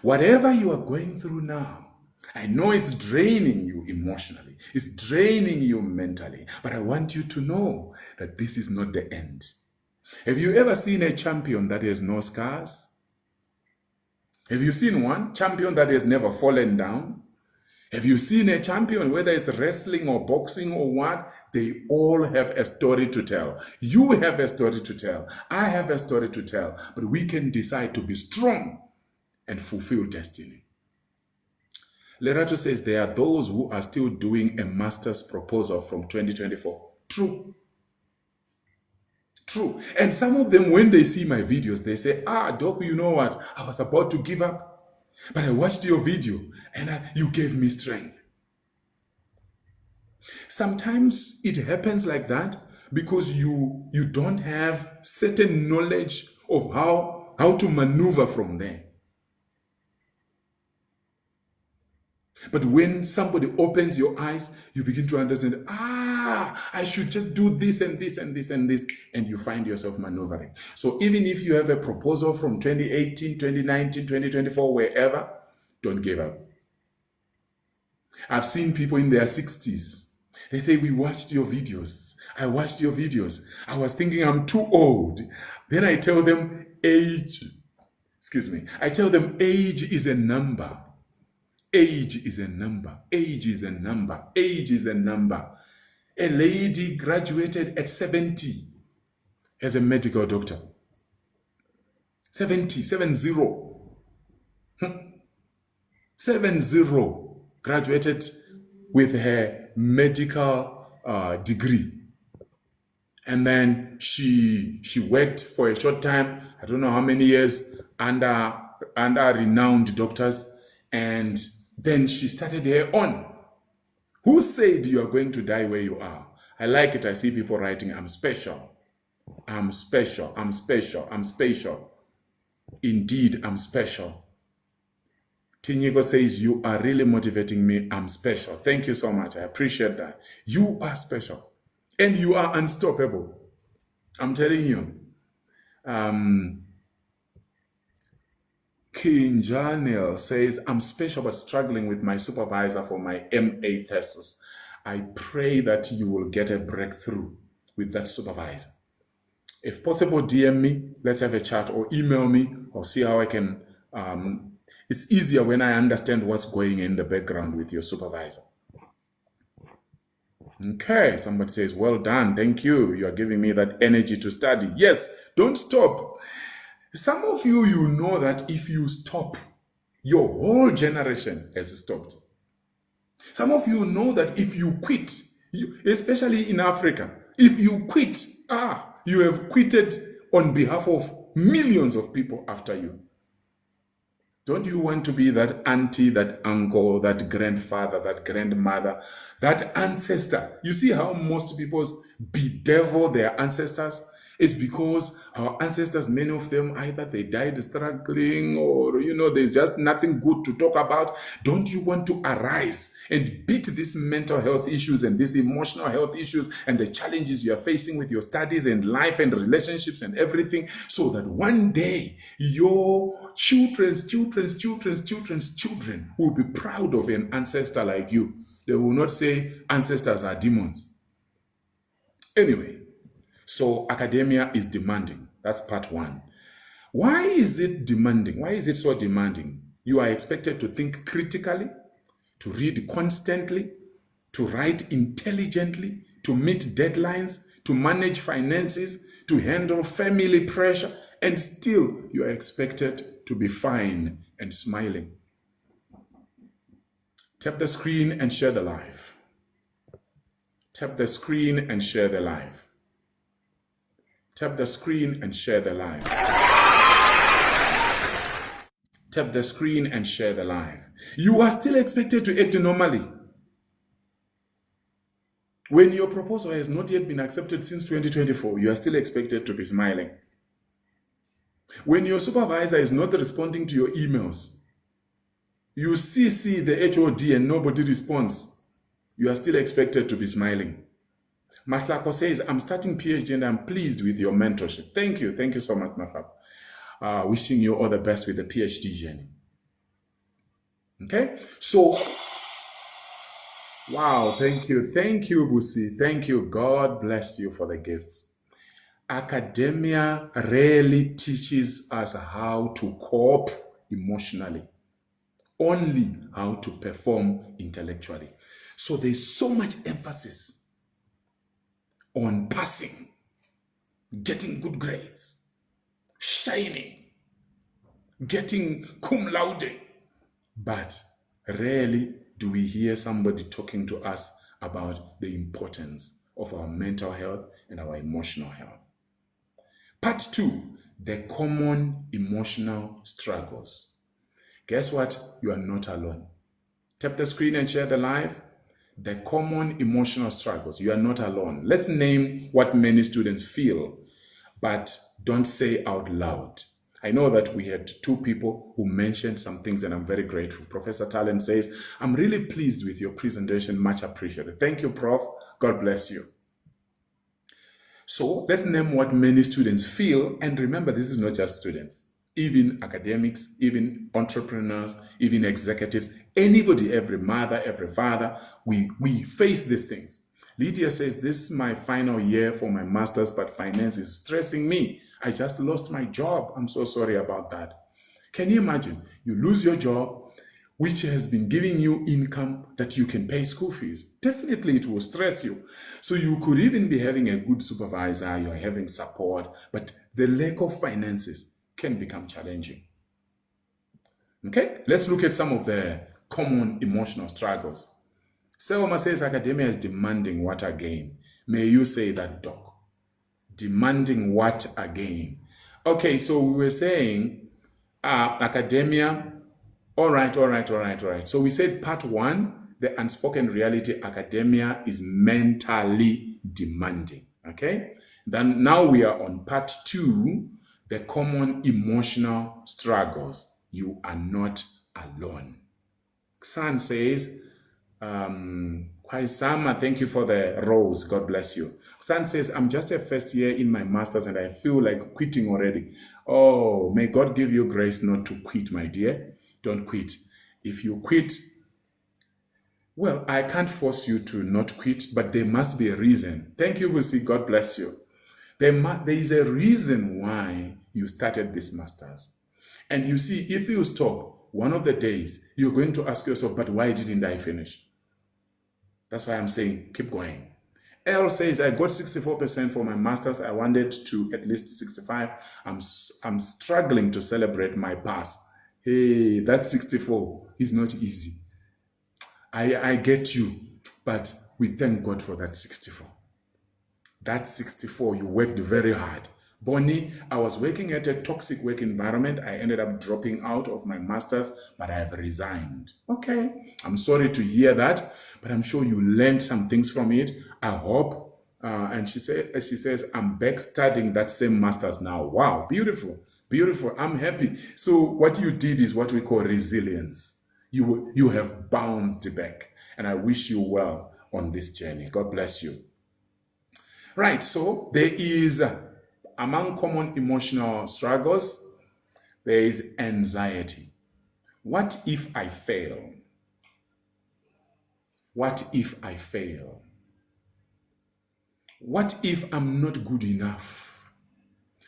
Whatever you are going through now, I know it's draining you emotionally. It's draining you mentally. But I want you to know that this is not the end. Have you ever seen a champion that has no scars? Have you seen one champion that has never fallen down? Have you seen a champion, whether it's wrestling or boxing or what? They all have a story to tell. You have a story to tell. I have a story to tell. But we can decide to be strong and fulfill destiny. Lerato says there are those who are still doing a master's proposal from 2024. True. True. And some of them, when they see my videos, they say, Doc, you know what? I was about to give up. But I watched your video and you gave me strength. Sometimes it happens like that because you don't have certain knowledge of how to maneuver from there. But when somebody opens your eyes, you begin to understand, I should just do this and this and this and this, and you find yourself maneuvering. So even if you have a proposal from 2018, 2019, 2024, wherever, don't give up. I've seen people in their 60s. They say, we watched your videos. I watched your videos. I was thinking I'm too old. Then I tell them age is a number. Age is a number. Age is a number. Age is a number. A lady graduated at 70 as a medical doctor. 70. 70. Graduated with her medical degree. And then she worked for a short time, I don't know how many years, under renowned doctors. And then she started her own. Who said you are going to die where you are? I like it. I see people writing, I'm special. I'm special. I'm special. I'm special. Indeed, I'm special. Tinyiko says, you are really motivating me. I'm special. Thank you so much. I appreciate that. You are special. And you are unstoppable. I'm telling you. King Janel says, I'm special but struggling with my supervisor for my MA thesis. I pray that you will get a breakthrough with that supervisor. If possible, DM me, let's have a chat, or email me, or see how I can. It's easier when I understand what's going in the background with your supervisor. Okay, somebody says, well done, thank you. You are giving me that energy to study. Yes, don't stop. Some of you, you know that if you stop, your whole generation has stopped. Some of you know that if you quit, especially in Africa, if you quit, you have quitted on behalf of millions of people after you. Don't you want to be that auntie, that uncle, that grandfather, that grandmother, that ancestor? You see how most people bedevil their ancestors? It's because our ancestors, many of them, either they died struggling or, there's just nothing good to talk about. Don't you want to arise and beat these mental health issues and these emotional health issues and the challenges you are facing with your studies and life and relationships and everything, so that one day your children's children will be proud of an ancestor like you. They will not say ancestors are demons. Anyway, so academia is demanding. That's part one. Why is it demanding? Why is it so demanding? You are expected to think critically, to read constantly, to write intelligently, to meet deadlines, to manage finances, to handle family pressure, and still you are expected to be fine and smiling. Tap the screen and share the live. Tap the screen and share the live. Tap the screen and share the live. Tap the screen and share the live. You are still expected to act normally. When your proposal has not yet been accepted since 2024, you are still expected to be smiling. When your supervisor is not responding to your emails, you CC the HOD and nobody responds, you are still expected to be smiling. Matlako says, I'm starting PhD and I'm pleased with your mentorship. Thank you. Thank you so much, Matlako. Wishing you all the best with the PhD journey. Okay? So, wow, thank you. Thank you, Busi. Thank you. God bless you for the gifts. Academia rarely teaches us how to cope emotionally, only how to perform intellectually. So there's so much emphasis on passing, getting good grades, shining, getting cum laude. But rarely do we hear somebody talking to us about the importance of our mental health and our emotional health. Part 2, the common emotional struggles. Guess what? You are not alone. Tap the screen and share the live. The common emotional struggles. You are not alone. Let's name what many students feel, but don't say out loud. I know that we had 2 people who mentioned some things, and I'm very grateful. Professor Talent says, I'm really pleased with your presentation. Much appreciated. Thank you, Prof. God bless you. So let's name what many students feel. And remember, this is not just students. Even academics, even entrepreneurs, even executives, anybody, every mother, every father, we face these things. Lydia says, this is my final year for my master's, but finance is stressing me. I just lost my job. I'm so sorry about that. Can you imagine? You lose your job, which has been giving you income that you can pay school fees. Definitely it will stress you. So you could even be having a good supervisor, you're having support, but the lack of finances can become challenging. Okay, let's look at some of the common emotional struggles. Selma says academia is demanding what again? May you say that, Doc? Demanding what again? Okay, so we were saying academia, all right. So we said part 1, the unspoken reality, academia is mentally demanding, okay? Then now we are on part 2, the common emotional struggles. You are not alone. Xan says, Kwaisama, thank you for the rose. God bless you. Xan says, I'm just a first year in my master's and I feel like quitting already. Oh, may God give you grace not to quit, my dear. Don't quit. If you quit, well, I can't force you to not quit, but there must be a reason. Thank you, Busi. God bless you. There is a reason why you started this master's. And you see, if you stop, one of the days, you're going to ask yourself, but why didn't I finish? That's why I'm saying, keep going. L says, I got 64% for my master's. I wanted to at least 65. I'm struggling to celebrate my pass. Hey, that 64 is not easy. I get you, but we thank God for that 64. That 64, you worked very hard. Bonnie, I was working at a toxic work environment. I ended up dropping out of my master's, but I have resigned. Okay, I'm sorry to hear that, but I'm sure you learned some things from it. I hope. And she says, I'm back studying that same master's now. Wow, beautiful, beautiful. I'm happy. So what you did is what we call resilience. You have bounced back, and I wish you well on this journey. God bless you. Right, so there is, among common emotional struggles, there is anxiety. What if I fail? What if I fail? What if I'm not good enough?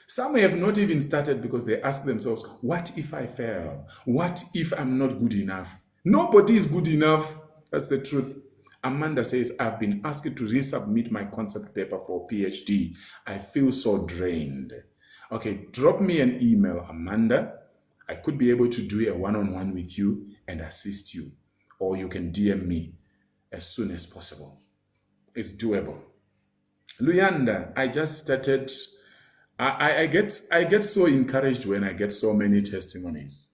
Some have not even started because they ask themselves, what if I fail? What if I'm not good enough? Nobody is good enough. That's the truth. Amanda says, I've been asked to resubmit my concept paper for PhD. I feel so drained. Okay, drop me an email, Amanda. I could be able to do a one-on-one with you and assist you. Or you can DM me as soon as possible. It's doable. Luyanda, I just started. I get so encouraged when I get so many testimonies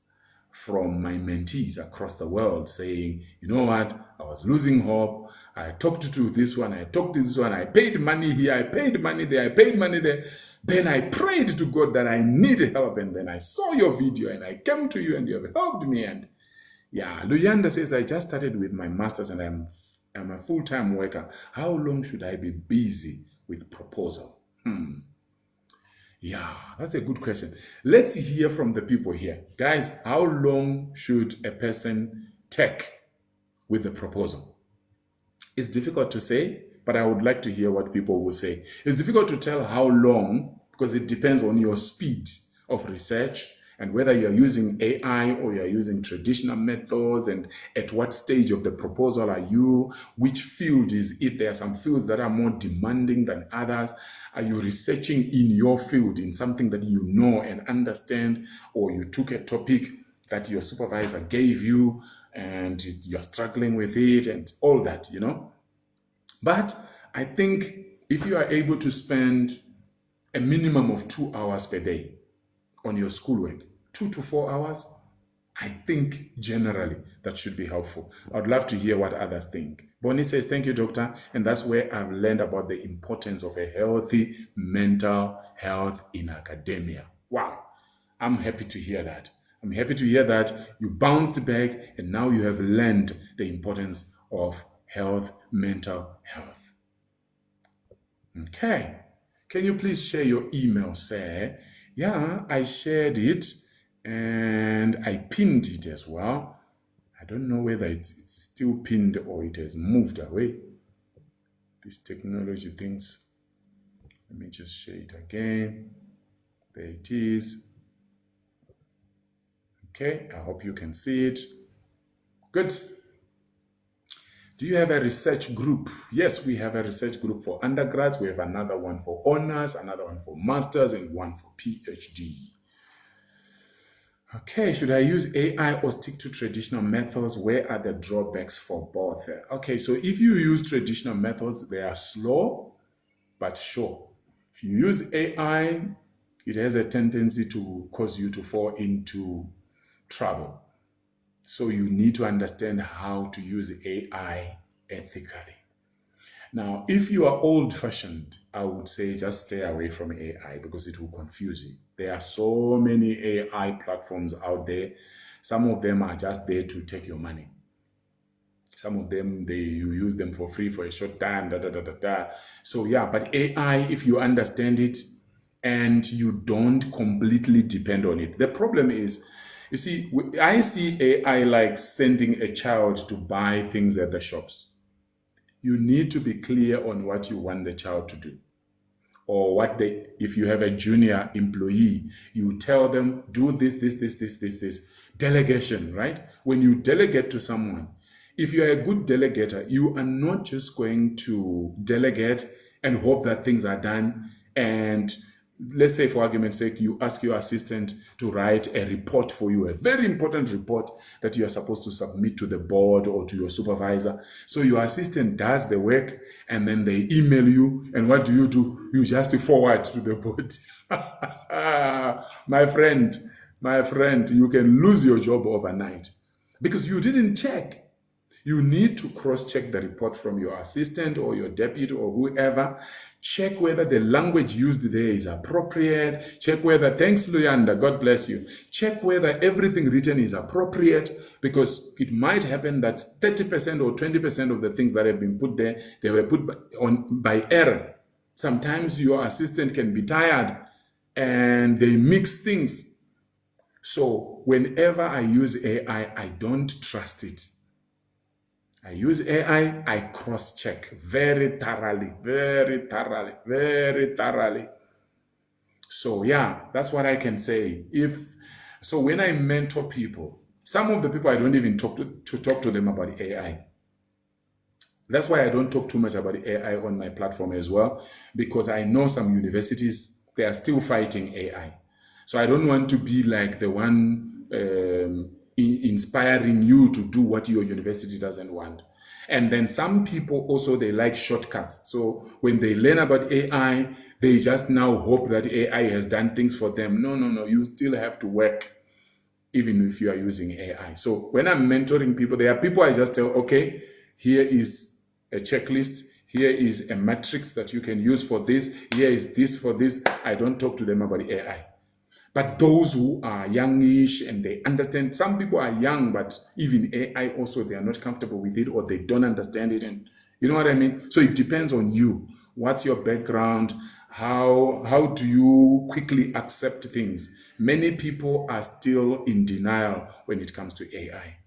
from my mentees across the world saying, you know what, I was losing hope. I talked to this one, I talked to this one, I paid money here, I paid money there, I paid money there. Then I prayed to God that I needed help, and then I saw your video and I came to you and you have helped me. And yeah, Luyanda says, I just started with my master's and I'm a full-time worker. How long should I be busy with proposal? Yeah, that's a good question. Let's hear from the people here. Guys, how long should a person take with the proposal? It's difficult to say, but I would like to hear what people will say. It's difficult to tell how long because it depends on your speed of research and whether you're using AI or you're using traditional methods, and at what stage of the proposal are you, which field is it. There are some fields that are more demanding than others. Are you researching in your field, in something that you know and understand, or you took a topic that your supervisor gave you and you're struggling with it and all that, you know? But I think if you are able to spend a minimum of 2 hours per day on your schoolwork, 2 to 4 hours, I think generally that should be helpful. I'd love to hear what others think. Bonnie says, thank you, doctor. And that's where I've learned about the importance of a healthy mental health in academia. Wow. I'm happy to hear that. I'm happy to hear that you bounced back and now you have learned the importance of health, mental health. Okay. Can you please share your email, sir? Yeah, I shared it and I pinned it as well. I don't know whether it's still pinned or it has moved away. These technology things. Let me just share it again. There it is. Okay, I hope you can see it. Good. Do you have a research group? Yes, we have a research group for undergrads. We have another one for honors, another one for masters, and one for PhD. Okay, should I use AI or stick to traditional methods? Where are the drawbacks for both? Okay, so if you use traditional methods, they are slow, but sure. If you use AI, it has a tendency to cause you to fall into trouble. So you need to understand how to use AI ethically. Now, if you are old-fashioned, I would say just stay away from AI because it will confuse you. There are so many AI platforms out there. Some of them are just there to take your money. Some of them, you use them for free for a short time, da da da da da. So yeah, but AI, if you understand it and you don't completely depend on it. The problem is, you see, I see AI like sending a child to buy things at the shops. You need to be clear on what you want the child to do. Or if you have a junior employee, you tell them, do this. Delegation, right? When you delegate to someone, if you're a good delegator, you are not just going to delegate and hope that things are done. And let's say, for argument's sake, you ask your assistant to write a report for you, a very important report that you are supposed to submit to the board or to your supervisor. So your assistant does the work and then they email you. And what do? You just forward to the board. My friend, you can lose your job overnight because you didn't check. You need to cross-check the report from your assistant or your deputy or whoever. Check whether the language used there is appropriate. Check whether, thanks Luyanda, God bless you. Check whether everything written is appropriate, because it might happen that 30% or 20% of the things that have been put there, they were put by error. Sometimes your assistant can be tired and they mix things. So whenever I use AI, I don't trust it. I use AI, I cross-check very thoroughly. So yeah, that's what I can say. So when I mentor people, some of the people I don't even talk to them about AI. That's why I don't talk too much about AI on my platform as well, because I know some universities, they are still fighting AI. So I don't want to be like the one inspiring you to do what your university doesn't want. And then some people also, they like shortcuts. So when they learn about AI, they just now hope that AI has done things for them. No. You still have to work, even if you are using AI. So when I'm mentoring people, there are people I just tell, okay, here is a checklist. Here is a matrix that you can use for this. Here is this for this. I don't talk to them about AI. But those who are youngish and they understand, some people are young, but even AI also, they are not comfortable with it or they don't understand it. And you know what I mean? So it depends on you. What's your background? How do you quickly accept things? Many people are still in denial when it comes to AI.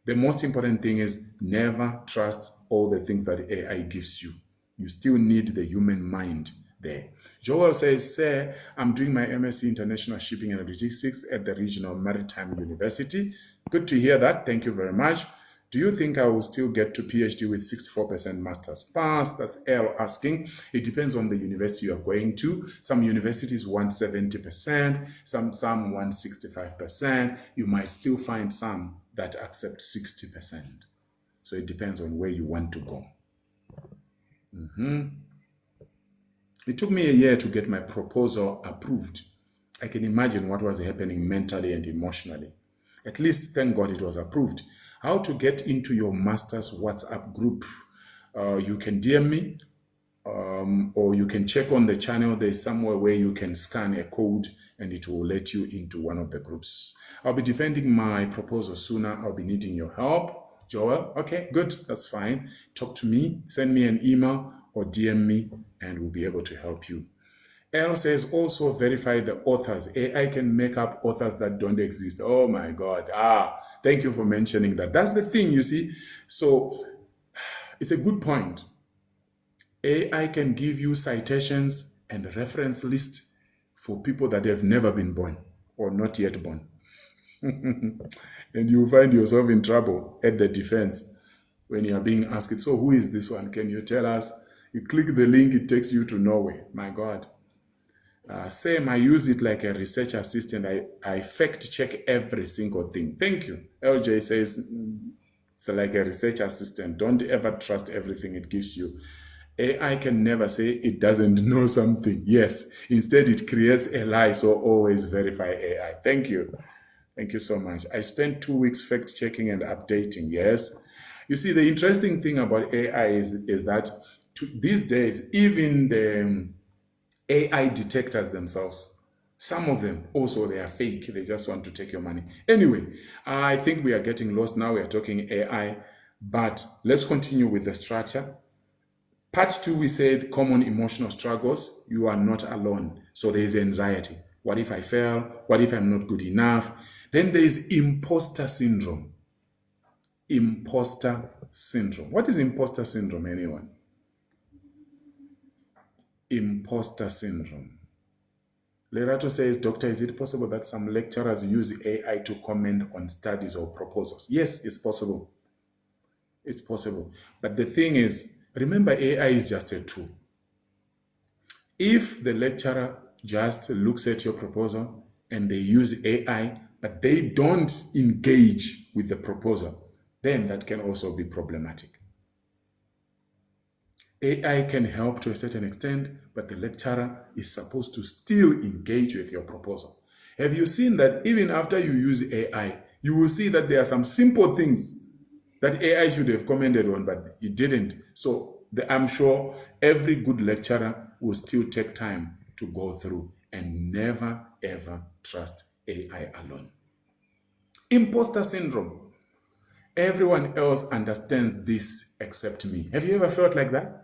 The most important thing is never trust all the things that AI gives you. You still need the human mind there. Joel says, sir, I'm doing my MSc International Shipping and Logistics at the Regional Maritime University. Good to hear that. Thank you very much. Do you think I will still get to PhD with 64% master's pass? That's L asking. It depends on the university you are going to. Some universities want 70%, some want 65%. You might still find some that accept 60%. So it depends on where you want to go. It took me a year to get my proposal approved. I can imagine what was happening mentally and emotionally. At least, thank God, it was approved. How to get into your master's WhatsApp group? You can DM me, or you can check on the channel. There's somewhere where you can scan a code and it will let you into one of the groups. I'll be defending my proposal sooner. I'll be needing your help. Joel, okay, good, that's fine. Talk to me, send me an email or DM me, and we'll be able to help you. L says, also verify the authors. AI can make up authors that don't exist. Oh my God. Thank you for mentioning that. That's the thing, you see. So it's a good point. AI can give you citations and reference lists for people that have never been born or not yet born. And you find yourself in trouble at the defense when you are being asked, so who is this one? Can you tell us? You click the link, it takes you to Norway. My God. Same, I use it like a research assistant. I fact check every single thing. Thank you. LJ says, it's like a research assistant. Don't ever trust everything it gives you. AI can never say it doesn't know something. Yes, instead it creates a lie, so always verify AI. Thank you. Thank you so much. I spent 2 weeks fact checking and updating. Yes. You see, the interesting thing about AI is that these days, even the AI detectors themselves Some of them also, they are fake. They just want to take your money. Anyway, I think we are getting lost now. We are talking AI, but let's continue with the structure. Part 2, we said common emotional struggles. You are not alone. So there is anxiety. What if I fail? What if I'm not good enough? Then there is imposter syndrome. Imposter syndrome. What is imposter syndrome, anyone? Imposter syndrome. Lerato says, Doctor, is it possible that some lecturers use AI to comment on studies or proposals? Yes, it's possible. It's possible. But the thing is, remember, AI is just a tool. If the lecturer just looks at your proposal and they use AI, but they don't engage with the proposal, then that can also be problematic. AI can help to a certain extent, but the lecturer is supposed to still engage with your proposal. Have you seen that even after you use AI, you will see that there are some simple things that AI should have commented on, but it didn't. So I'm sure every good lecturer will still take time to go through and never, ever trust AI alone. Imposter syndrome. Everyone else understands this except me. Have you ever felt like that?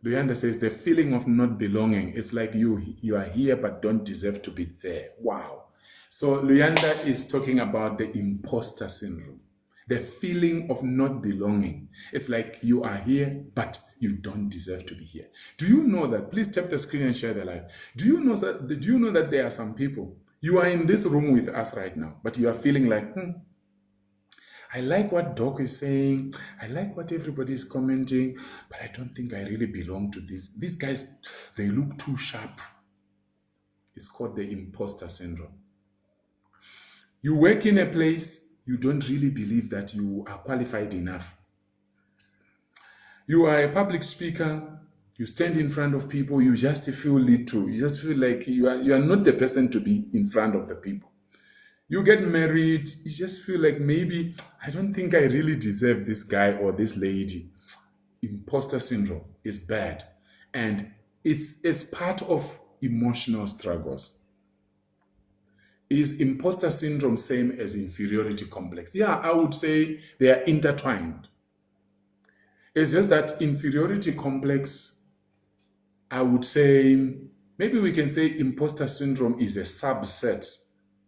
Luyanda says, the feeling of not belonging. It's like you are here but don't deserve to be there. Wow. So Luyanda is talking about the imposter syndrome. The feeling of not belonging. It's like you are here, but you don't deserve to be here. Do you know that? Please tap the screen and share the live. Do you know that there are some people, you are in this room with us right now, but you are feeling like, I like what Doc is saying. I like what everybody is commenting, but I don't think I really belong to this. These guys, they look too sharp. It's called the imposter syndrome. You work in a place, you don't really believe that you are qualified enough. You are a public speaker, you stand in front of people, you just feel little. You just feel like you are not the person to be in front of the people. You get married, you just feel like maybe, I don't think I really deserve this guy or this lady. Imposter syndrome is bad. And it's part of emotional struggles. Is imposter syndrome same as inferiority complex? Yeah, I would say they are intertwined. It's just that inferiority complex, I would say, maybe we can say imposter syndrome is a subset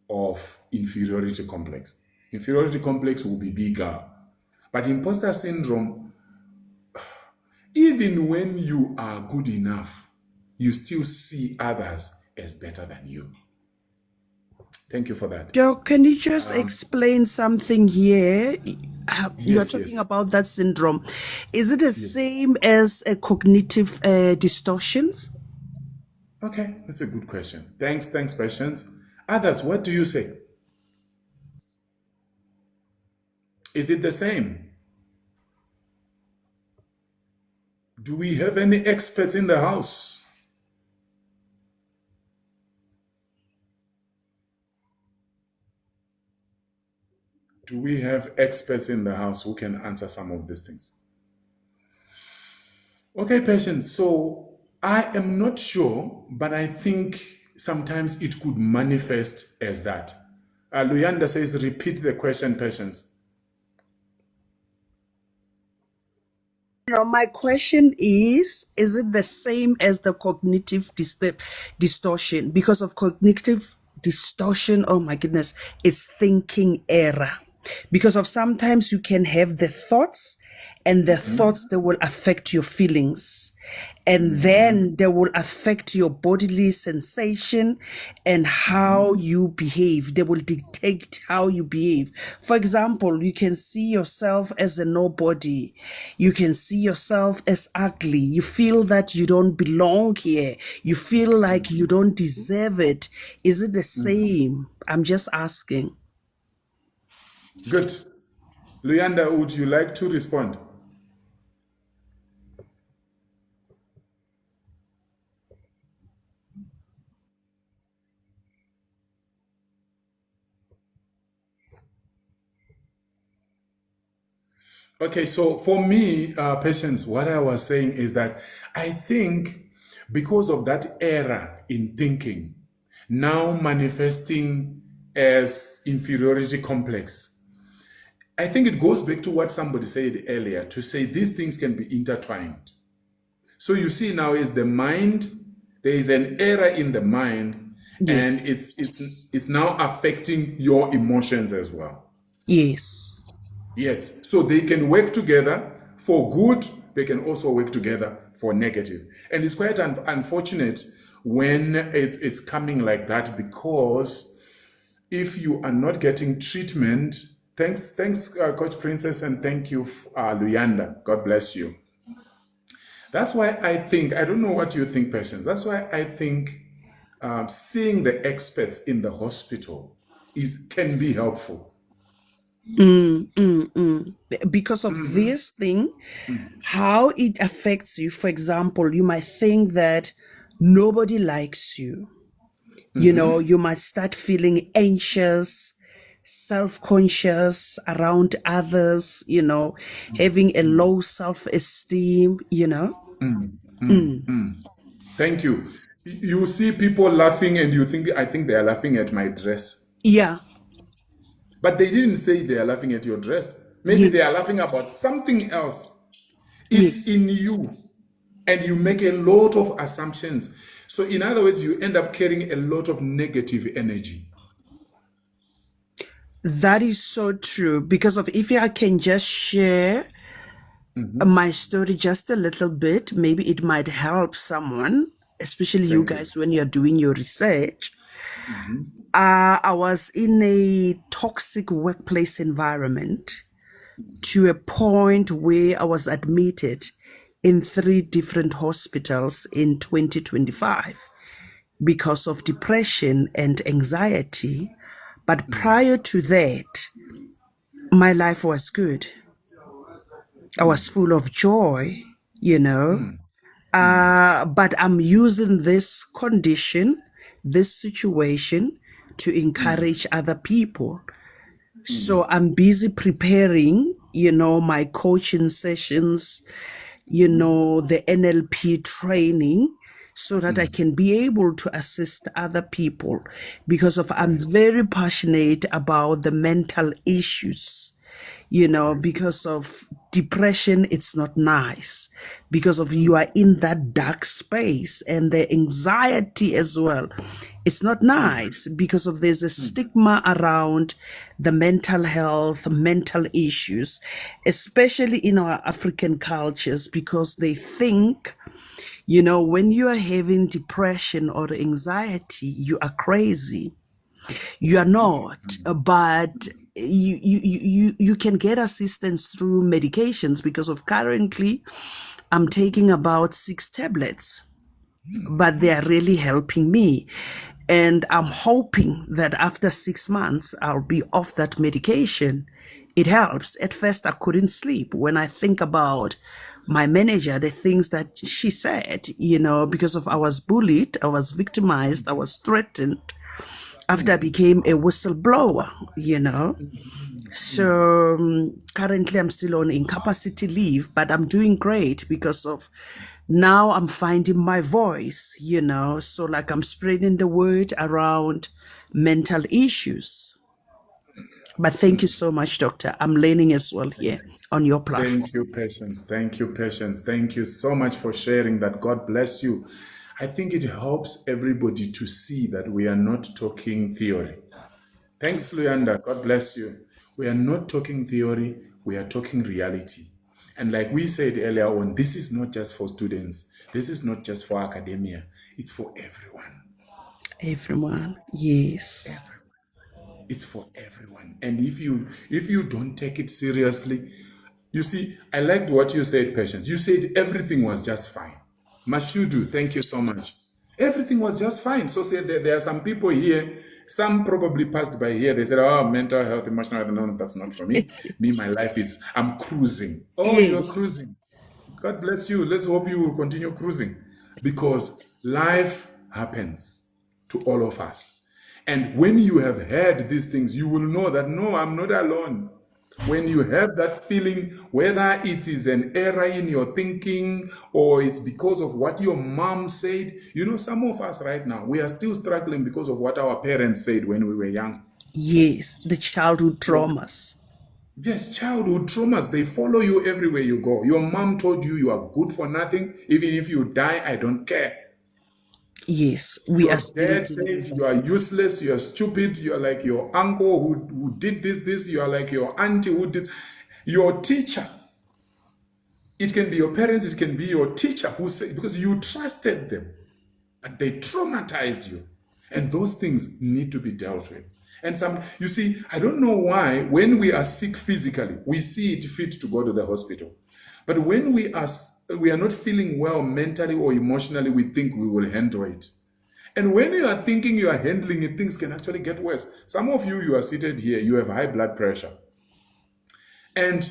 of inferiority complex. Inferiority complex will be bigger. But imposter syndrome, even when you are good enough, you still see others as better than you. Thank you for that. Doc, can you just explain something here? You're talking about that syndrome. Is it the same as a cognitive distortions? Okay, that's a good question. Thanks, Patience. Others, what do you say? Is it the same? Do we have any experts in the house? Do we have experts in the house who can answer some of these things? Okay, Patience. So I am not sure, but I think sometimes it could manifest as that. Luyanda says, repeat the question, Patience. No, my question is it the same as the cognitive distortion? Because of cognitive distortion, oh my goodness, it's thinking error. Because of sometimes you can have the thoughts and the thoughts that will affect your feelings. And then they will affect your bodily sensation and how you behave. They will dictate how you behave. For example, you can see yourself as a nobody. You can see yourself as ugly. You feel that you don't belong here. You feel like you don't deserve it. Is it the same? I'm just asking. Good. Luyanda, would you like to respond? Okay, so for me, Patience, what I was saying is that I think because of that error in thinking, now manifesting as inferiority complex. I think it goes back to what somebody said earlier, to say these things can be intertwined. So you see now is the mind, there is an error in the mind, and Yes. it's now affecting your emotions as well. Yes. Yes. So they can work together for good, they can also work together for negative. And it's quite unfortunate when it's coming like that, because if you are not getting treatment, thanks, Coach Princess, and thank you, Luyanda. God bless you. That's why I think, I don't know what you think, Patience. That's why I think seeing the experts in the hospital can be helpful. Because of this thing, how it affects you. For example, you might think that nobody likes you. You know, you might start feeling anxious, self-conscious around others, having a low self-esteem. Thank you. You see people laughing and you think, I think they are laughing at my dress. Yeah. But they didn't say they are laughing at your dress. Maybe they are Yes. laughing about something else. It's Yes. in you. And you make a lot of assumptions. So, in other words, you end up carrying a lot of negative energy. That is so true. Because of, if I can just share my story just a little bit, maybe it might help someone, especially you Thank you. guys when you're doing your research. I was in a toxic workplace environment to a point where I was admitted in 3 different hospitals in 2025 because of depression and anxiety. But prior to that, my life was good. I was full of joy. But I'm using this condition, this situation, to encourage other people. So I'm busy preparing, my coaching sessions, the NLP training, so that I can be able to assist other people, because of I'm very passionate about the mental issues, because of depression. It's not nice, because of you are in that dark space, and the anxiety as well. It's not nice, because of there's a stigma around the mental health, mental issues, especially in our African cultures, because they think, when you are having depression or anxiety, you are crazy. You are not, but you can get assistance through medications, because of currently I'm taking about 6 tablets, but they are really helping me. And I'm hoping that after 6 months, I'll be off that medication. It helps. At first, I couldn't sleep. When I think about my manager, the things that she said, because of I was bullied, I was victimized, I was threatened after I became a whistleblower. So currently I'm still on incapacity leave, but I'm doing great, because of now I'm finding my voice, so like I'm spreading the word around mental issues. But thank you so much, Doctor. I'm learning as well here on your platform. Thank you, Patience. Thank you, Patience. Thank you so much for sharing that. God bless you. I think it helps everybody to see that we are not talking theory. Thanks, Luyanda. God bless you. We are not talking theory, we are talking reality. And like we said earlier on, this is not just for students, this is not just for academia, it's for everyone. Everyone, yes. It's for everyone. And if you don't take it seriously, you see, I liked what you said, Patience. You said everything was just fine. Mashudu, thank you so much. Everything was just fine. So say there are some people here, some probably passed by here. They said, oh, mental health, emotional, no, that's not for me. Me, my life is, I'm cruising. Oh, you're Yes. cruising. God bless you. Let's hope you will continue cruising, because life happens to all of us. And when you have heard these things, you will know that no, I'm not alone. When you have that feeling, whether it is an error in your thinking or it's because of what your mom said, some of us right now, we are still struggling because of what our parents said when we were young. Yes, the childhood So, traumas. yes, childhood traumas, they follow you everywhere you go. Your mom told you you are good for nothing. Even if you die, I don't care. Yes, we are Your still dad dealing with says that. you are useless, you are stupid, you are like your uncle who did this, you are like your auntie who did. Your teacher, it can be your parents, it can be your teacher who said, because you trusted them, but they traumatized you. And those things need to be dealt with. And you see, I don't know why, when we are sick physically, we see it fit to go to the hospital. But when we are not feeling well mentally or emotionally, we think we will handle it. And when you are thinking you are handling it, things can actually get worse. Some of you are seated here, you have high blood pressure. And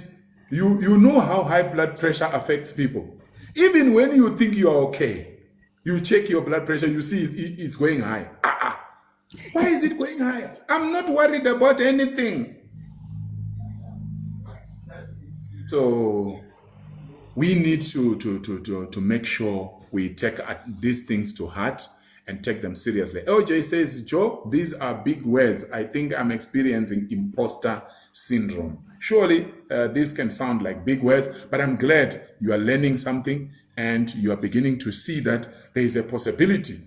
you know how high blood pressure affects people. Even when you think you are okay, you check your blood pressure, you see it's going high. Why is it going high? I'm not worried about anything. So we need to make sure we take these things to heart and take them seriously. LJ says, Joe, these are big words. I think I'm experiencing imposter syndrome. Surely these can sound like big words, but I'm glad you are learning something and you are beginning to see that there is a possibility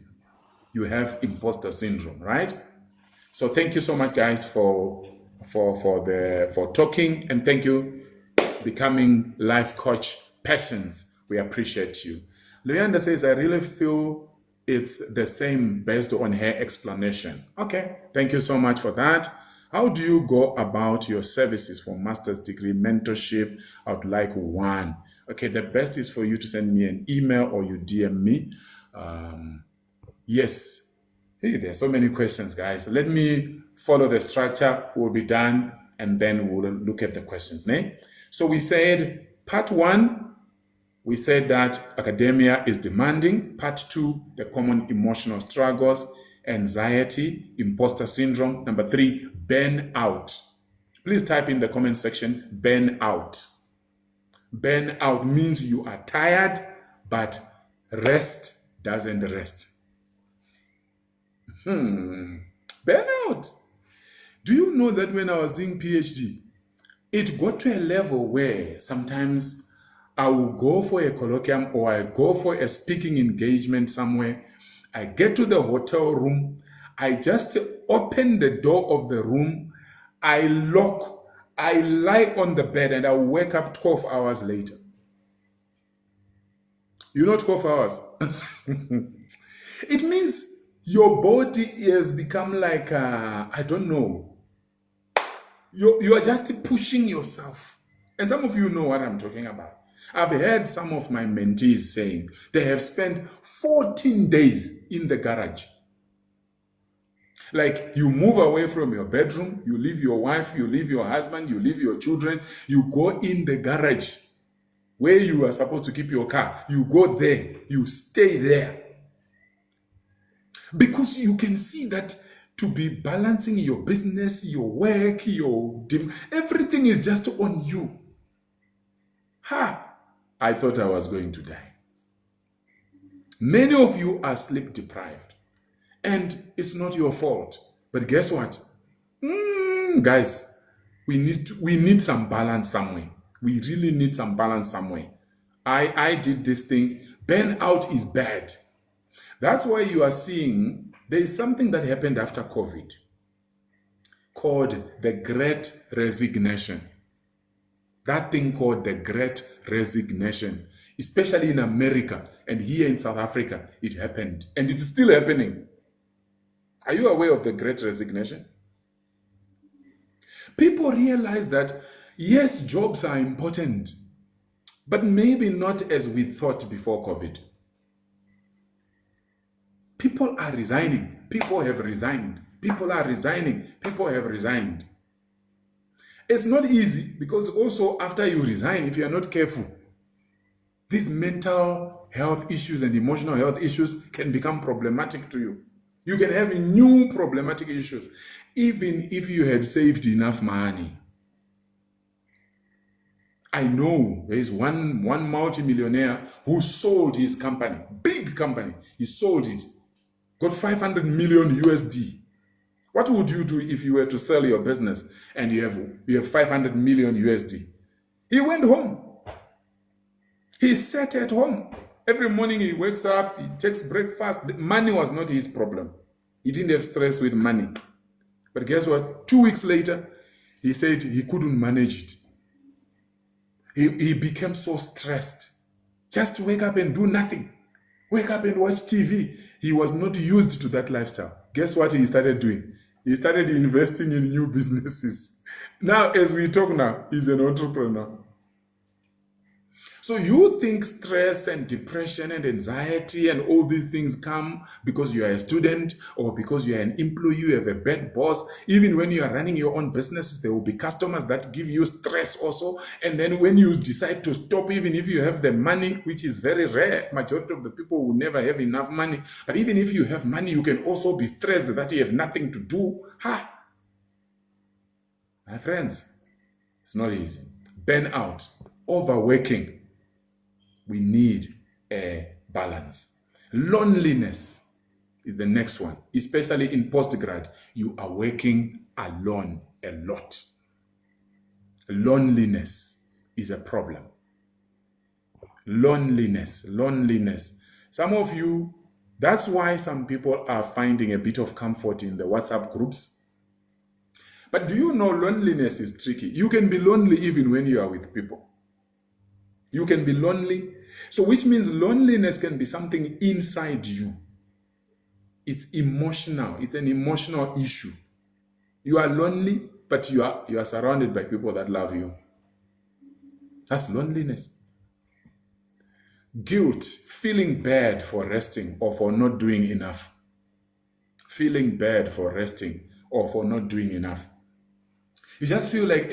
you have imposter syndrome, right? So thank you so much, guys, for talking, and thank you becoming life coach passions. We appreciate you. Leander says, I really feel it's the same based on her explanation. Okay, thank you so much for that. How do you go about your services for master's degree mentorship? I would like one. Okay, the best is for you to send me an email or you DM me. Yes. Hey, there's so many questions, guys. Let me follow the structure. We'll be done, and then we'll look at the questions. So we said part 1, we said that academia is demanding. Part 2, the common emotional struggles, anxiety, imposter syndrome. Number 3, burnout. Please type in the comment section, burnout. Burnout means you are tired, but rest doesn't rest. Burnout. Do you know that when I was doing PhD, it got to a level where sometimes I will go for a colloquium or I go for a speaking engagement somewhere. I get to the hotel room. I just open the door of the room. I lock. I lie on the bed and I wake up 12 hours later. 12 hours. It means your body has become like, I don't know. You are just pushing yourself. And some of you know what I'm talking about. I've heard some of my mentees saying they have spent 14 days in the garage. Like you move away from your bedroom, you leave your wife, you leave your husband, you leave your children, you go in the garage where you are supposed to keep your car. You go there, you stay there. Because you can see that to be balancing your business, your work, everything is just on you. I thought I was going to die. Many of you are sleep deprived. And it's not your fault. But guess what? Guys, we need some balance somewhere. We really need some balance somewhere. I did this thing. Burnout is bad. That's why you are seeing there is something that happened after COVID called the Great Resignation. That thing called the Great Resignation, especially in America and here in South Africa, it happened. And it's still happening. Are you aware of the Great Resignation? People realize that, yes, jobs are important, but maybe not as we thought before COVID. People are resigning. People have resigned. People are resigning. People have resigned. It's not easy because also after you resign, if you are not careful, these mental health issues and emotional health issues can become problematic to you. You can have new problematic issues, even if you had saved enough money. I know there is one multimillionaire who sold his company, big company. He sold it, got 500 million USD. What would you do if you were to sell your business and you have 500 million USD? He went home. He sat at home. Every morning he wakes up, he takes breakfast. The money was not his problem. He didn't have stress with money. But guess what? 2 weeks later, he said he couldn't manage it. He became so stressed just to wake up and do nothing. Wake up and watch TV. He was not used to that lifestyle. Guess what he started doing? He started investing in new businesses. Now, as we talk now, he's an entrepreneur. So you think stress and depression and anxiety and all these things come because you are a student or because you are an employee, you have a bad boss. Even when you are running your own businesses, there will be customers that give you stress also. And then when you decide to stop, even if you have the money, which is very rare, majority of the people will never have enough money. But even if you have money, you can also be stressed that you have nothing to do. My friends, it's not easy. Burnout, overworking. We need a balance. Loneliness is the next one, especially in postgrad. You are working alone a lot. Loneliness is a problem. Loneliness. Some of you, that's why some people are finding a bit of comfort in the WhatsApp groups. But do you know loneliness is tricky? You can be lonely even when you are with people. You can be lonely. So which means loneliness can be something inside you. It's emotional. It's an emotional issue. You are lonely, but you are surrounded by people that love you. That's loneliness. Guilt, feeling bad for resting or for not doing enough. Feeling bad for resting or for not doing enough. You just feel like,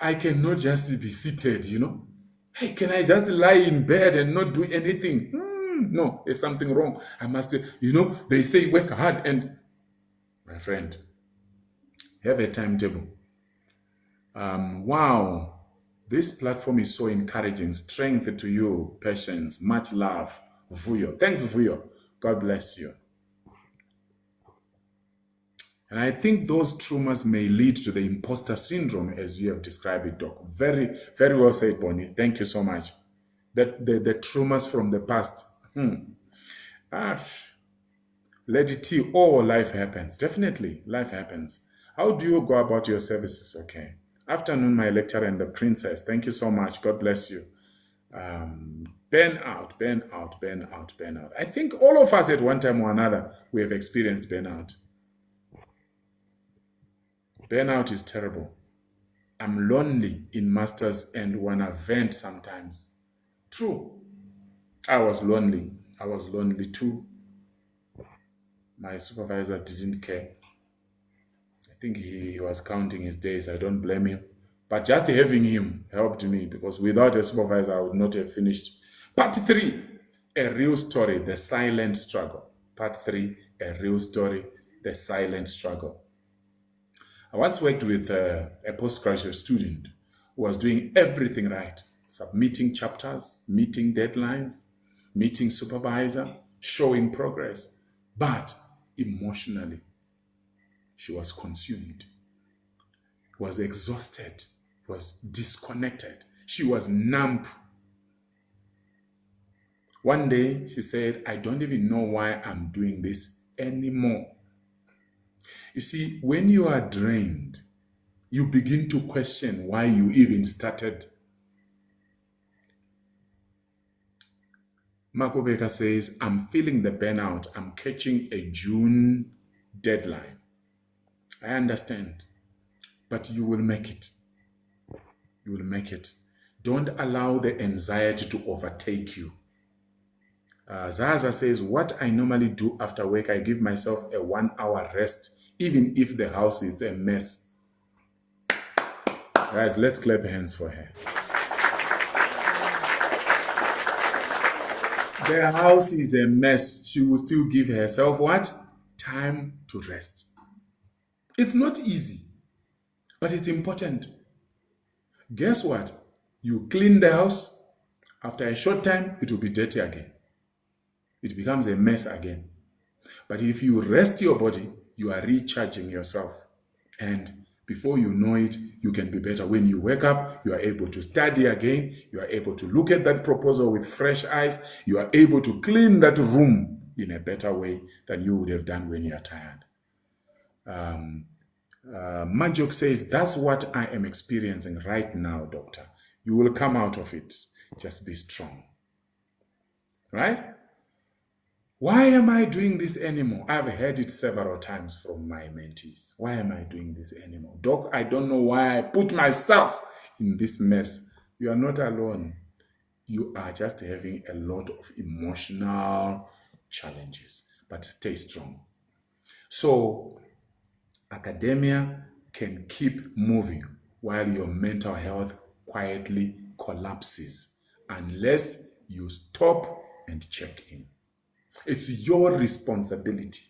I cannot just be seated, Hey, can I just lie in bed and not do anything? No, there's something wrong. I must, they say work hard. And my friend, have a timetable. Wow, this platform is so encouraging. Strength to you, patience, much love. Vuyo. Thanks, Vuyo. God bless you. And I think those traumas may lead to the imposter syndrome as you have described it, Doc. Very, very well said, Bonnie. Thank you so much. That the traumas from the past. Lady T, life happens. Definitely, life happens. How do you go about your services? Okay. Afternoon, my lecturer and the princess. Thank you so much. God bless you. Burnout. I think all of us at one time or another, we have experienced burnout. Burnout is terrible. I'm lonely in masters and wanna vent sometimes. True. I was lonely too. My supervisor didn't care. I think he was counting his days. I don't blame him. But just having him helped me because without a supervisor, I would not have finished. Part 3, a real story, the silent struggle. Part 3, a real story, the silent struggle. I once worked with a postgraduate student who was doing everything right. Submitting chapters, meeting deadlines, meeting supervisor, showing progress. But emotionally, she was consumed, was exhausted, was disconnected. She was numb. One day, she said, I don't even know why I'm doing this anymore. You see, when you are drained, you begin to question why you even started. Marco Baker says, I'm feeling the burnout. I'm catching a June deadline. I understand, but you will make it. You will make it. Don't allow the anxiety to overtake you. Zaza says, what I normally do after work, I give myself a 1-hour rest, even if the house is a mess. Guys, let's clap hands for her. The house is a mess. She will still give herself what? Time to rest. It's not easy, but it's important. Guess what? You clean the house. After a short time, it will be dirty again. It becomes a mess again. But if you rest your body, you are recharging yourself. And before you know it, you can be better. When you wake up, you are able to study again. You are able to look at that proposal with fresh eyes. You are able to clean that room in a better way than you would have done when you are tired. Majok says, that's what I am experiencing right now, doctor. You will come out of it. Just be strong. Right? Why am I doing this anymore? I've heard it several times from my mentees. Why am I doing this anymore? Doc, I don't know why I put myself in this mess. You are not alone. You are just having a lot of emotional challenges, but stay strong. So, academia can keep moving while your mental health quietly collapses unless you stop and check in. It's your responsibility.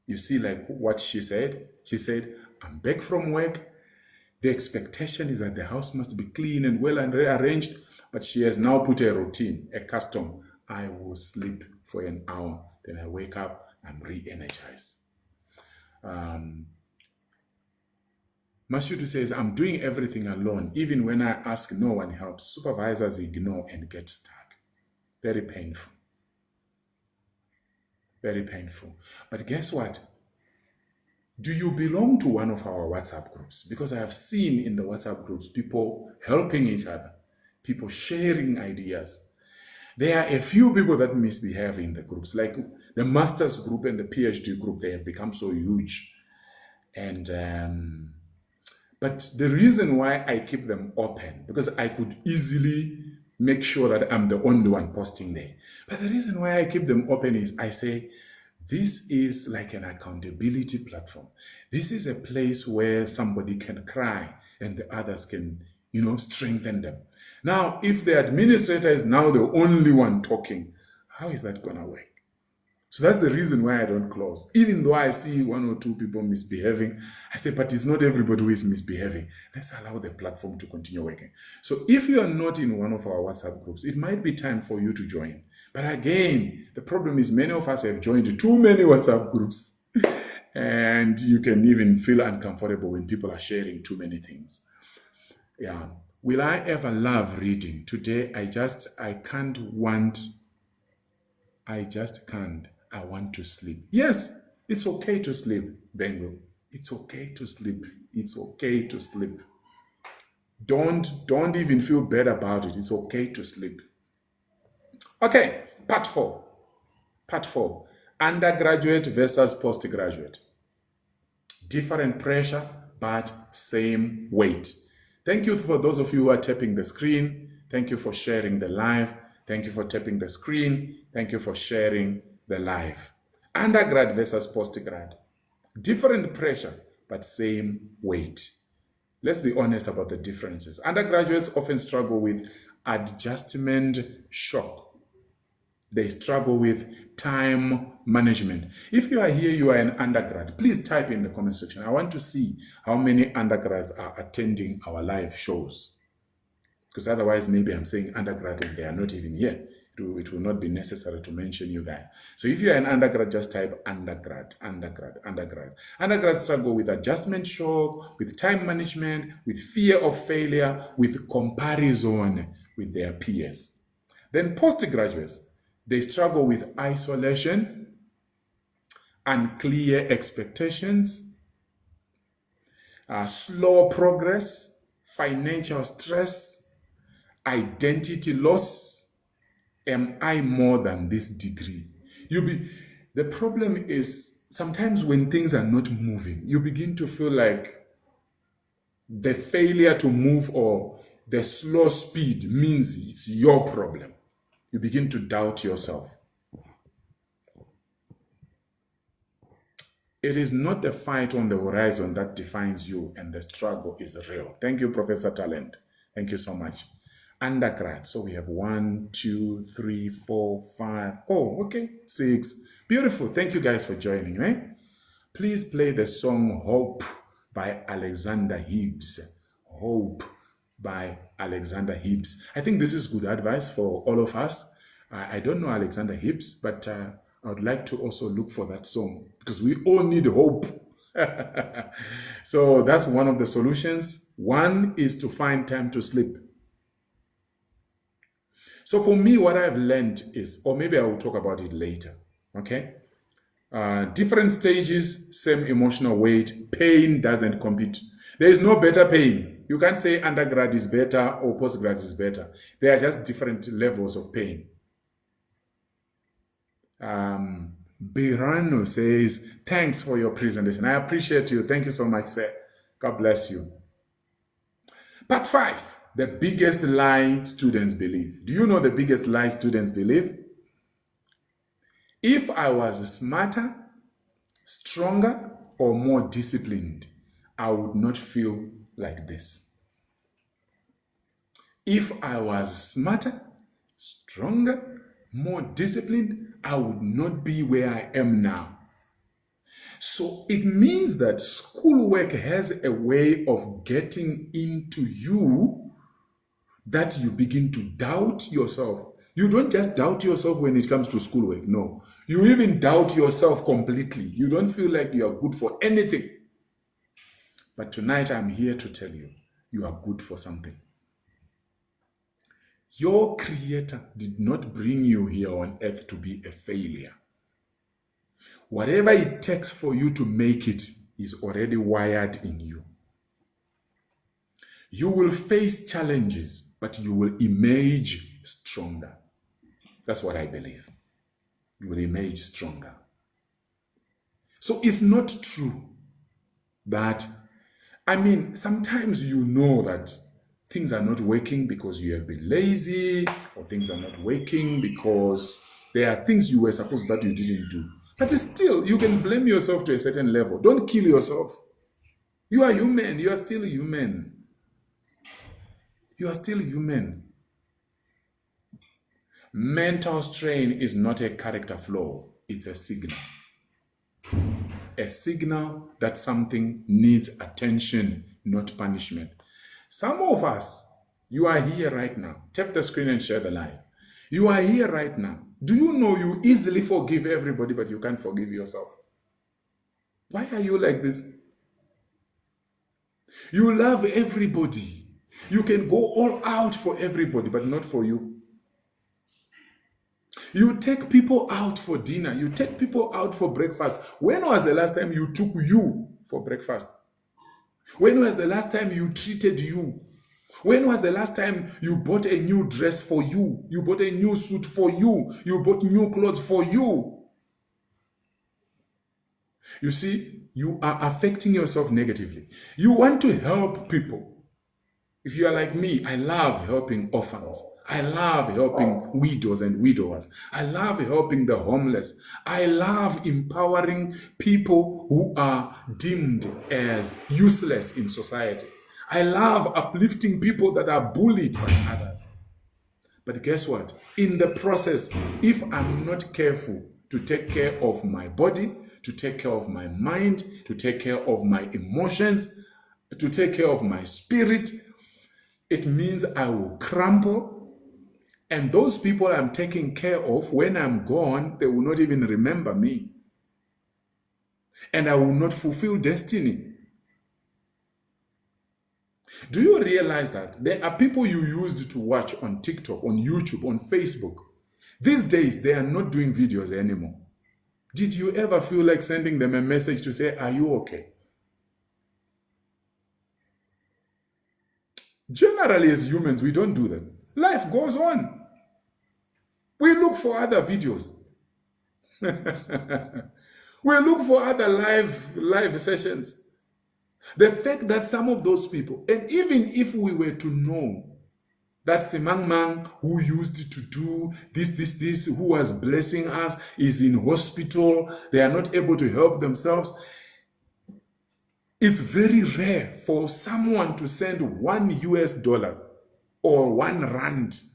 You see, like what she said? She said, I'm back from work. The expectation is that the house must be clean and well and rearranged, but she has now put a routine, a custom. I will sleep for an hour, then I wake up, I'm re-energized. Mashudu says, I'm doing everything alone. Even when I ask, no one helps. Supervisors ignore and get stuck. Very painful. Very painful. But guess what? Do you belong to one of our WhatsApp groups? Because I have seen in the WhatsApp groups people helping each other, people sharing ideas. There are a few people that misbehave in the groups, like the master's group and the PhD group. They have become so huge. And but the reason why I keep them open, because I could easily make sure that I'm the only one posting there. But the reason why I keep them open is I say, this is like an accountability platform. This is a place where somebody can cry and the others can, strengthen them. Now, if the administrator is now the only one talking, how is that going to work? So that's the reason why I don't close. Even though I see one or two people misbehaving, I say, but it's not everybody who is misbehaving. Let's allow the platform to continue working. So if you are not in one of our WhatsApp groups, it might be time for you to join. But again, the problem is many of us have joined too many WhatsApp groups. And you can even feel uncomfortable when people are sharing too many things. Yeah. Will I ever love reading? Today, I just can't. I want to sleep. Yes, it's okay to sleep, Bengo. It's okay to sleep. It's okay to sleep. Don't even feel bad about it. It's okay to sleep. Okay, part 4. Part 4. Undergraduate versus postgraduate. Different pressure, but same weight. Thank you for those of you who are tapping the screen. Thank you for sharing the live. Thank you for tapping the screen. Thank you for sharing the live. Undergrad versus postgrad. Different pressure, but same weight. Let's be honest about the differences. Undergraduates often struggle with adjustment shock. They struggle with time management. If you are here, you are an undergrad, please type in the comment section. I want to see how many undergrads are attending our live shows. Because otherwise, maybe I'm saying undergrad and they are not even here. It will not be necessary to mention you guys. So if you're an undergrad, just type undergrad. Undergrads struggle with adjustment shock, with time management, with fear of failure, with comparison with their peers. Then postgraduates, they struggle with isolation, unclear expectations, slow progress, financial stress, identity loss. Am I more than this degree? The problem is sometimes when things are not moving, you begin to feel like the failure to move or the slow speed means it's your problem. You begin to doubt yourself. It is not the fight on the horizon that defines you, and the struggle is real. Thank you, Professor Talent. Thank you so much. Undergrad. So we have 1, 2, 3, 4, 5. Oh, okay. 6. Beautiful. Thank you guys for joining, right? Please play the song Hope by Alexander Hibbs. Hope. by Alexander Hibbs. I think this is good advice for all of us. I don't know Alexander Hibbs, but I would like to also look for that song because we all need hope. So that's one of the solutions. One is to find time to sleep. So for me, what I've learned is, or maybe I will talk about it later, okay? Different stages, same emotional weight. Pain doesn't compete. There is no better pain. You can't say undergrad is better or postgrad is better. They are just different levels of pain. Birano says, thanks for your presentation. I appreciate you. Thank you so much, sir. God bless you. Part 5, the biggest lie students believe. Do you know the biggest lie students believe? If I was smarter, stronger, or more disciplined, I would not feel like this. If I was smarter, stronger, more disciplined, I would not be where I am now. So it means that schoolwork has a way of getting into you that you begin to doubt yourself. You don't just doubt yourself when it comes to schoolwork. No, you even doubt yourself completely. You don't feel like you are good for anything. But tonight I'm here to tell you, you are good for something. Your Creator did not bring you here on earth to be a failure. Whatever it takes for you to make it is already wired in you. You will face challenges, but you will emerge stronger. That's what I believe. You will emerge stronger. So it's not true that, sometimes you know that things are not working because you have been lazy, or things are not working because there are things you were supposed that you didn't do. But still, you can blame yourself to a certain level. Don't kill yourself. You are human. You are still human. You are still human. Mental strain is not a character flaw. It's a signal. A signal that something needs attention, not punishment. Some of us, you are here right now. Tap the screen and share the live. You are here right now. Do you know you easily forgive everybody, but you can't forgive yourself? Why are you like this? You love everybody. You can go all out for everybody, but not for you. You take people out for dinner. You take people out for breakfast. When was the last time you took you for breakfast? When was the last time you treated you? When was the last time you bought a new dress for you? You bought a new suit for you. You bought new clothes for you. You see, you are affecting yourself negatively. You want to help people. If you are like me, I love helping orphans. I love helping widows and widowers. I love helping the homeless. I love empowering people who are deemed as useless in society. I love uplifting people that are bullied by others. But guess what? In the process, if I'm not careful to take care of my body, to take care of my mind, to take care of my emotions, to take care of my spirit, it means I will crumble. And those people I'm taking care of, when I'm gone, they will not even remember me. And I will not fulfill destiny. Do you realize that there are people you used to watch on TikTok, on YouTube, on Facebook? These days, they are not doing videos anymore. Did you ever feel like sending them a message to say, are you okay? Generally, as humans, we don't do that. Life goes on. We look for other videos. We look for other live sessions. The fact that some of those people, and even if we were to know that Simang Mang who used to do this, who was blessing us, is in hospital, they are not able to help themselves, it's very rare for someone to send $1 or R1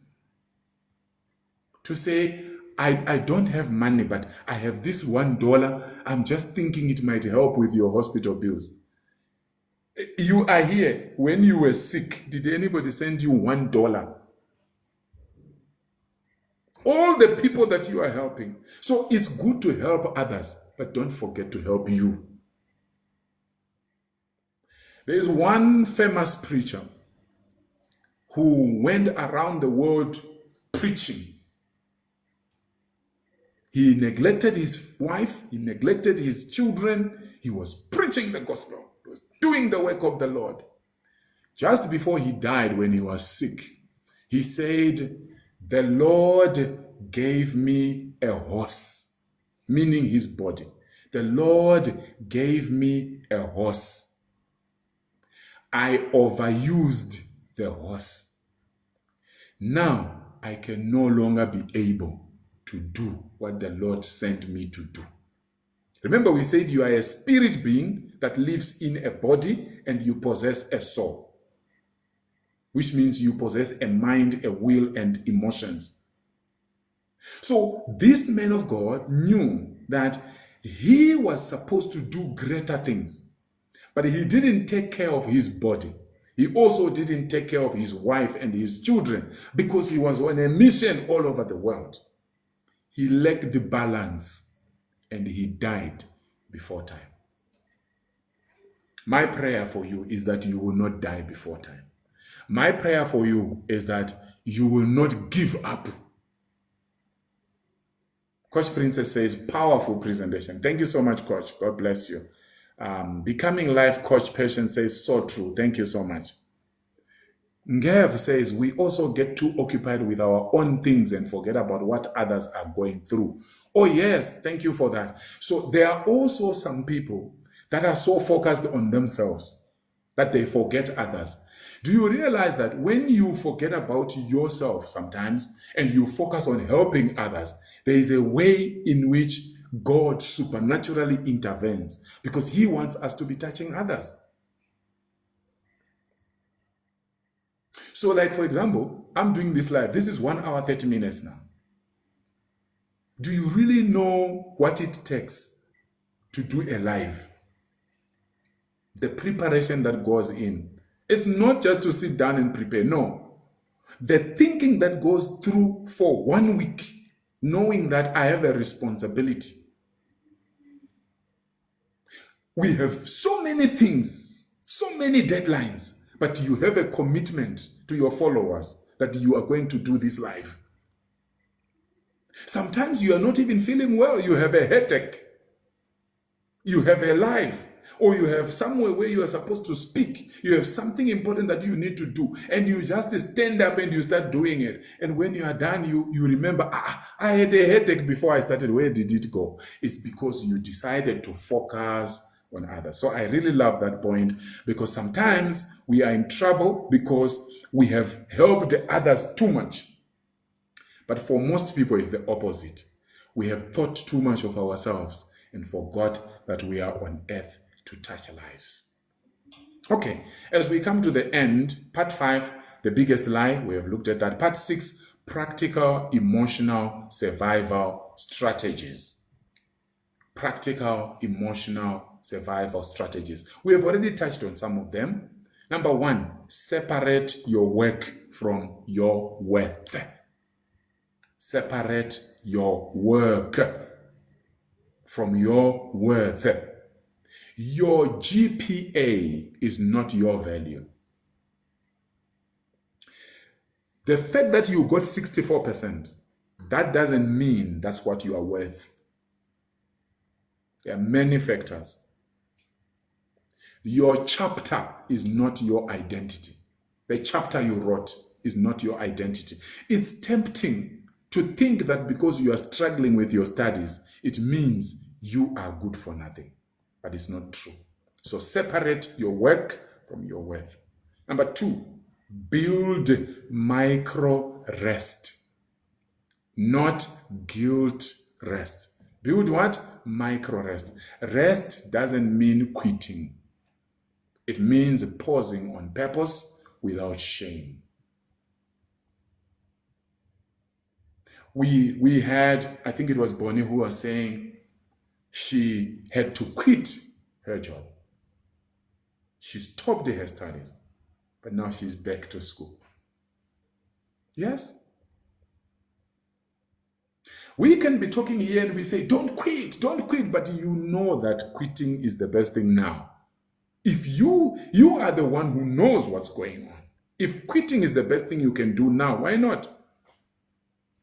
to say, I don't have money, but I have this $1. I'm just thinking it might help with your hospital bills. You are here. When you were sick, did anybody send you $1? All the people that you are helping. So it's good to help others, but don't forget to help you. There is one famous preacher who went around the world preaching. He neglected his wife, he neglected his children, he was preaching the gospel, he was doing the work of the Lord. Just before he died, when he was sick, he said, "The Lord gave me a horse," meaning his body. "The Lord gave me a horse. I overused the horse. Now I can no longer be able to do what the Lord sent me to do." Remember, we said you are a spirit being that lives in a body and you possess a soul, which means you possess a mind, a will, and emotions. So this man of God knew that he was supposed to do greater things, but he didn't take care of his body. He also didn't take care of his wife and his children because he was on a mission all over the world. He lacked the balance and he died before time. My prayer for you is that you will not die before time. My prayer for you is that you will not give up. Coach Princess says, powerful presentation. Thank you so much, Coach. God bless you. Becoming Life Coach Patient says, so true. Thank you so much. Ngev says, we also get too occupied with our own things and forget about what others are going through. Oh yes, thank you for that. So there are also some people that are so focused on themselves that they forget others. Do you realize that when you forget about yourself sometimes and you focus on helping others, there is a way in which God supernaturally intervenes because he wants us to be touching others. So like, for example, I'm doing this live. This is 1 hour, 30 minutes now. Do you really know what it takes to do a live? The preparation that goes in. It's not just to sit down and prepare. No. The thinking that goes through for 1 week, knowing that I have a responsibility. We have so many things, so many deadlines, but you have a commitment to your followers that you are going to do this live. Sometimes you are not even feeling well. You have a headache. You have a live. Or you have somewhere where you are supposed to speak. You have something important that you need to do. And you just stand up and you start doing it. And when you are done, you remember, I had a headache before I started. Where did it go? It's because you decided to focus on others. So I really love that point because sometimes we are in trouble because we have helped others too much. But for most people, it's the opposite. We have thought too much of ourselves and forgot that we are on earth to touch lives. Okay, as we come to the end, part 5, the biggest lie, we have looked at that. Part 6, practical emotional survival strategies. Practical emotional survival strategies. We have already touched on some of them. Number 1, separate your work from your worth. Separate your work from your worth. Your GPA is not your value. The fact that you got 64%, that doesn't mean that's what you are worth. There are many factors. Your chapter is not your identity. The chapter you wrote is not your identity. It's tempting to think that because you are struggling with your studies, it means you are good for nothing. But it's not true. So separate your work from your worth. Number 2, build micro rest, not guilt rest. Build what? Micro rest. Rest doesn't mean quitting. It means pausing on purpose without shame. We had, I think it was Bonnie who was saying she had to quit her job. She stopped her studies, but now she's back to school. Yes? We can be talking here and we say, don't quit, but you know that quitting is the best thing now. If you are the one who knows what's going on. If quitting is the best thing you can do now, why not?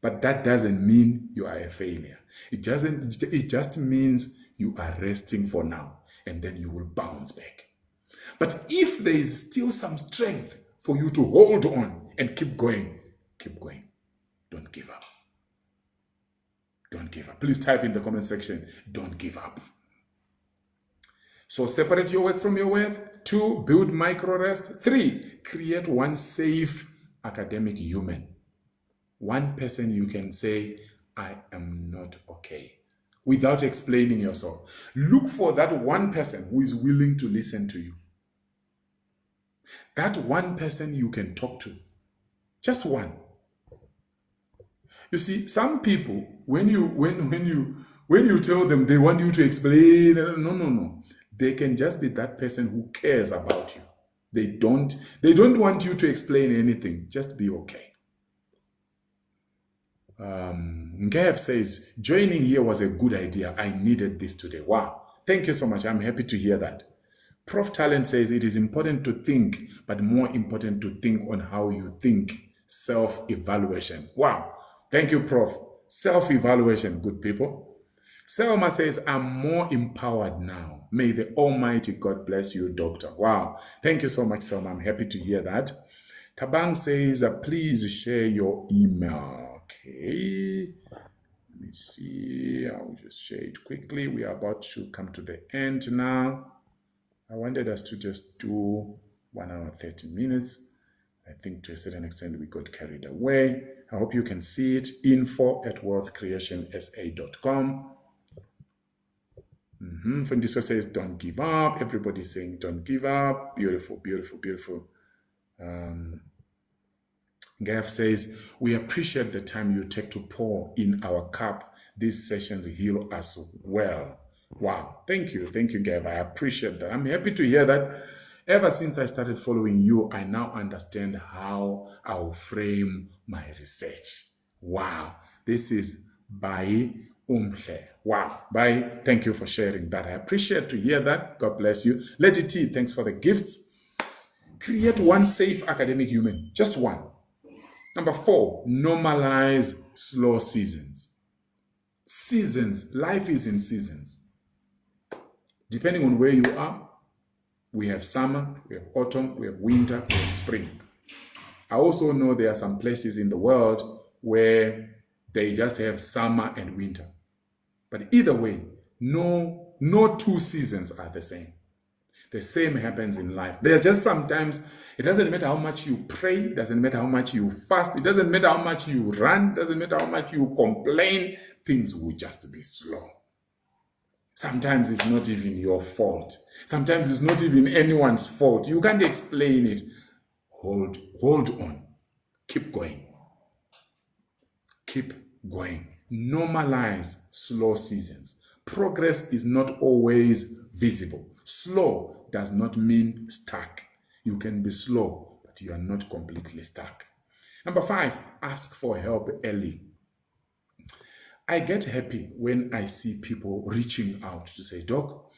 But that doesn't mean you are a failure. It just means you are resting for now, and then you will bounce back. But if there is still some strength for you to hold on and keep going. Don't give up. Don't give up. Please type in the comment section, don't give up. So separate your work from your worth. 2, build micro rest. 3, create one safe academic human. One person you can say, I am not okay, without explaining yourself. Look for that one person who is willing to listen to you. That one person you can talk to. Just one. You see, some people, when you tell them they want you to explain, no. They can just be that person who cares about you. They don't want you to explain anything. Just be okay. Ngev says, joining here was a good idea. I needed this today. Wow. Thank you so much. I'm happy to hear that. Prof. Talent says, it is important to think, but more important to think on how you think. Self-evaluation. Wow. Thank you, Prof. Self-evaluation, good people. Selma says, I'm more empowered now. May the Almighty God bless you, Doctor. Wow. Thank you so much, Selma. I'm happy to hear that. Tabang says, please share your email. Okay. Let me see. I'll just share it quickly. We are about to come to the end now. I wanted us to just do 1 hour 30 minutes. I think to a certain extent we got carried away. I hope you can see it. info@wealthcreationsa.com. Fundiso says, don't give up. Everybody's saying, don't give up. Beautiful, beautiful, beautiful. Gav says, we appreciate the time you take to pour in our cup. These sessions heal us well. Wow. Thank you. Thank you, Gav. I appreciate that. I'm happy to hear that. Ever since I started following you, I now understand how I'll frame my research. Wow. This is by Umhle. Wow. Bye. Thank you for sharing that. I appreciate to hear that. God bless you. Lady T, thanks for the gifts. Create one safe academic human. Just one. Number 4, normalize slow seasons. Seasons. Life is in seasons. Depending on where you are, we have summer, we have autumn, we have winter, we have spring. I also know there are some places in the world where they just have summer and winter. But either way, no 2 seasons are the same. The same happens in life. There's just sometimes, it doesn't matter how much you pray, it doesn't matter how much you fast, it doesn't matter how much you run, it doesn't matter how much you complain, things will just be slow. Sometimes it's not even your fault. Sometimes it's not even anyone's fault. You can't explain it. Hold on. Keep going. Keep going. Normalize slow seasons. Progress is not always visible. Slow does not mean stuck. You can be slow, but you are not completely stuck. Number 5, ask for help early. I get happy when I see people reaching out to say, Doc,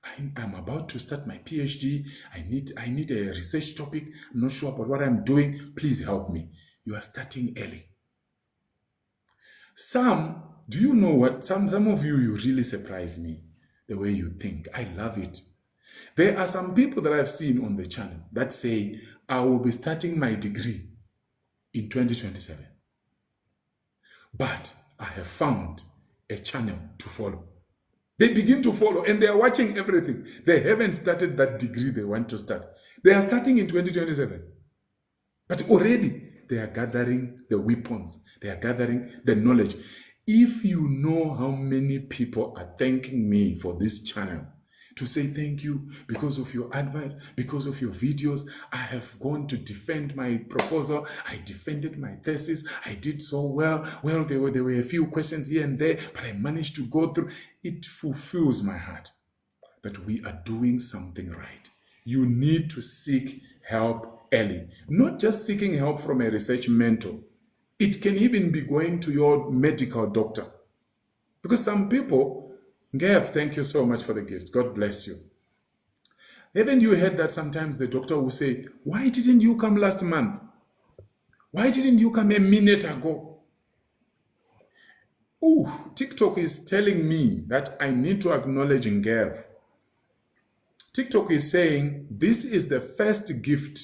I'm about to start my PhD. I need a research topic. I'm not sure about what I'm doing. Please help me. You are starting early. Do you know what? Some of you really surprise me the way you think. I love it. There are some people that I've seen on the channel that say, I will be starting my degree in 2027. But I have found a channel to follow. They begin to follow and they are watching everything. They haven't started that degree they want to start. They are starting in 2027. But already they are gathering the weapons. They are gathering the knowledge. If you know how many people are thanking me for this channel, to say thank you because of your advice, because of your videos, I have gone to defend my proposal. I defended my thesis. I did so well. Well, there were a few questions here and there, but I managed to go through. It fulfills my heart that we are doing something right. You need to seek help early. Not just seeking help from a research mentor. It can even be going to your medical doctor. Because some people, Gav, thank you so much for the gifts. God bless you. Haven't you heard that sometimes the doctor will say, why didn't you come last month? Why didn't you come a minute ago? Oh, TikTok is telling me that I need to acknowledge Gav. TikTok is saying this is the first gift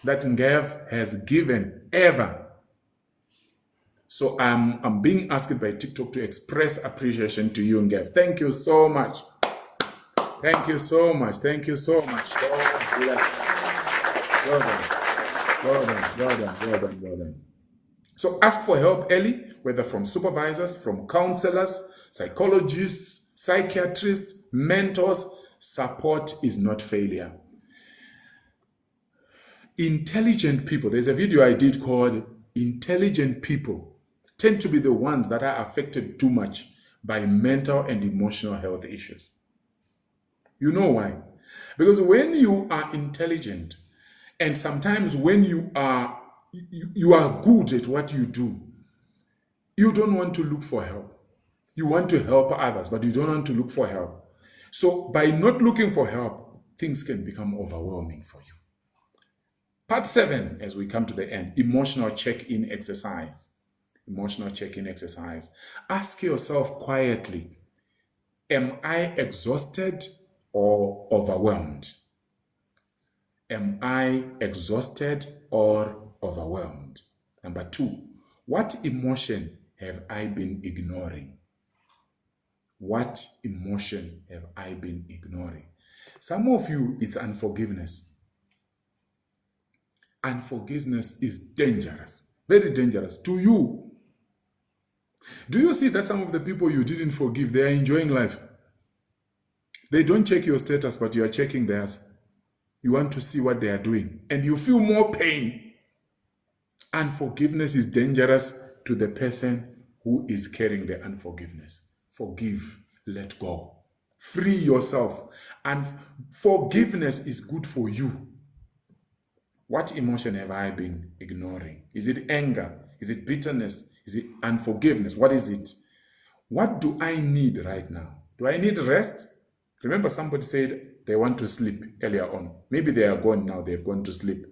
that Gav has given ever. So I'm being asked by TikTok to express appreciation to you, Gav. Thank you so much. Thank you so much. Thank you so much. God bless you. Well done. Well done. Well done. Well done. Well done. So ask for help early, whether from supervisors, from counselors, psychologists, psychiatrists, mentors. Support is not failure. Intelligent people, there's a video I did called Intelligent People Tend to be the ones that are affected too much by mental and emotional health issues. You know why? Because when you are intelligent, and sometimes when you are good at what you do, you don't want to look for help. You want to help others, but you don't want to look for help. So by not looking for help, things can become overwhelming for you. Part 7, as we come to the end, emotional check-in exercise. Emotional check-in exercise. Ask yourself quietly, am I exhausted or overwhelmed? Am I exhausted or overwhelmed? Number 2, what emotion have I been ignoring? What emotion have I been ignoring? Some of you, it's unforgiveness. Unforgiveness is dangerous, very dangerous to you. Do you see that some of the people you didn't forgive, they are enjoying life? They don't check your status, but you are checking theirs. You want to see what they are doing, and you feel more pain. Unforgiveness is dangerous to the person who is carrying the unforgiveness. Forgive, let go. Free yourself. And forgiveness is good for you. What emotion have I been ignoring? Is it anger? Is it bitterness? Is it unforgiveness? What is it? What do I need right now? Do I need rest? Remember, somebody said they want to sleep earlier on. Maybe they are gone now, they've gone to sleep.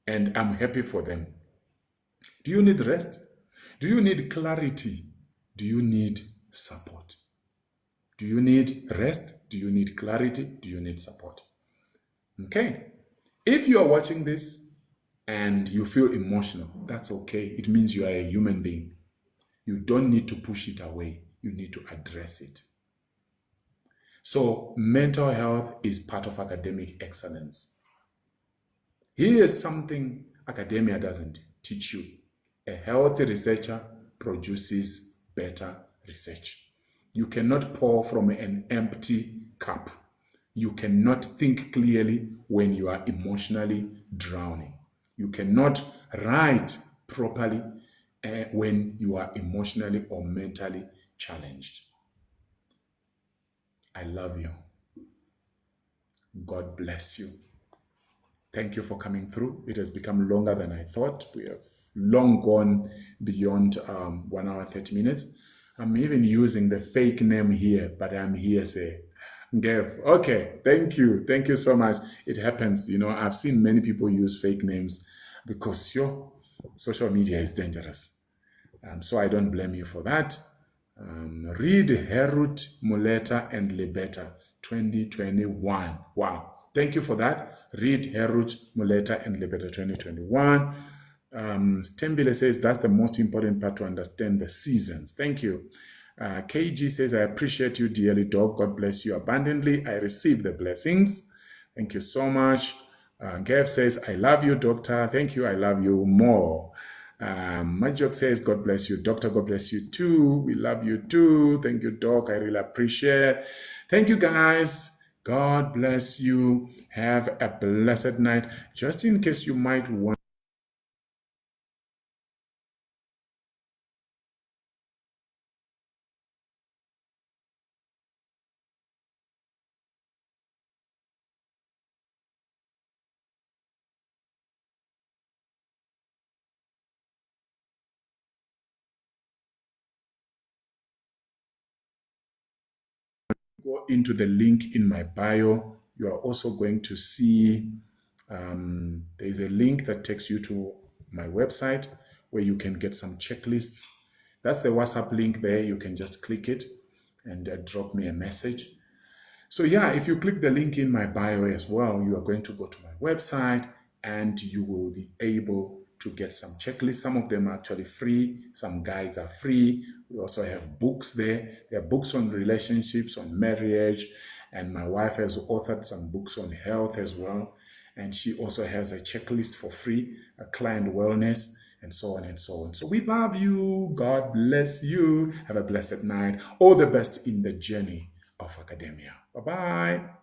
And I'm happy for them. Do you need rest? Do you need clarity? Do you need support? Do you need rest? Do you need clarity? Do you need support? Okay. If you are watching this and you feel emotional, that's okay. It means you are a human being. You don't need to push it away. You need to address it. So mental health is part of academic excellence. Here is something academia doesn't teach you. A healthy researcher produces better research. You cannot pour from an empty cup. You cannot think clearly when you are emotionally drowning. You cannot write properly when you are emotionally or mentally challenged. I love you. God bless you. Thank you for coming through. It has become longer than I thought. We have long gone beyond 1 hour, 30 minutes. I'm even using the fake name here, but I'm here say, Gav. Okay, thank you. Thank you so much. It happens. You know, I've seen many people use fake names because your social media is dangerous. So I don't blame you for that. Read Herut, Muleta, and Lebeta 2021. Wow. Thank you for that. Read Herut, Muleta, and Lebeta 2021. Stembile says that's the most important part to understand the seasons. Thank you. KG says, I appreciate you dearly, dog. God bless you abundantly. I receive the blessings. Thank you so much. Gav says, I love you, doctor. Thank you. I love you more. Majok says, God bless you, doctor. God bless you too. We love you too. Thank you, doc. I really appreciate it. Thank you, guys. God bless you. Have a blessed night. Just in case you might want go into the link in my bio, you are also going to see there's a link that takes you to my website where you can get some checklists. That's the WhatsApp link there. You can just click it and drop me a message. So yeah, if you click the link in my bio as well, you are going to go to my website and you will be able to get some checklists. Some of them are actually free. Some guides are free. We also have books there. There are books on relationships, on marriage, and my wife has authored some books on health as well. And she also has a checklist for free, a client wellness, and so on and so on. So we love you. God bless you. Have a blessed night. All the best in the journey of academia. Bye-bye.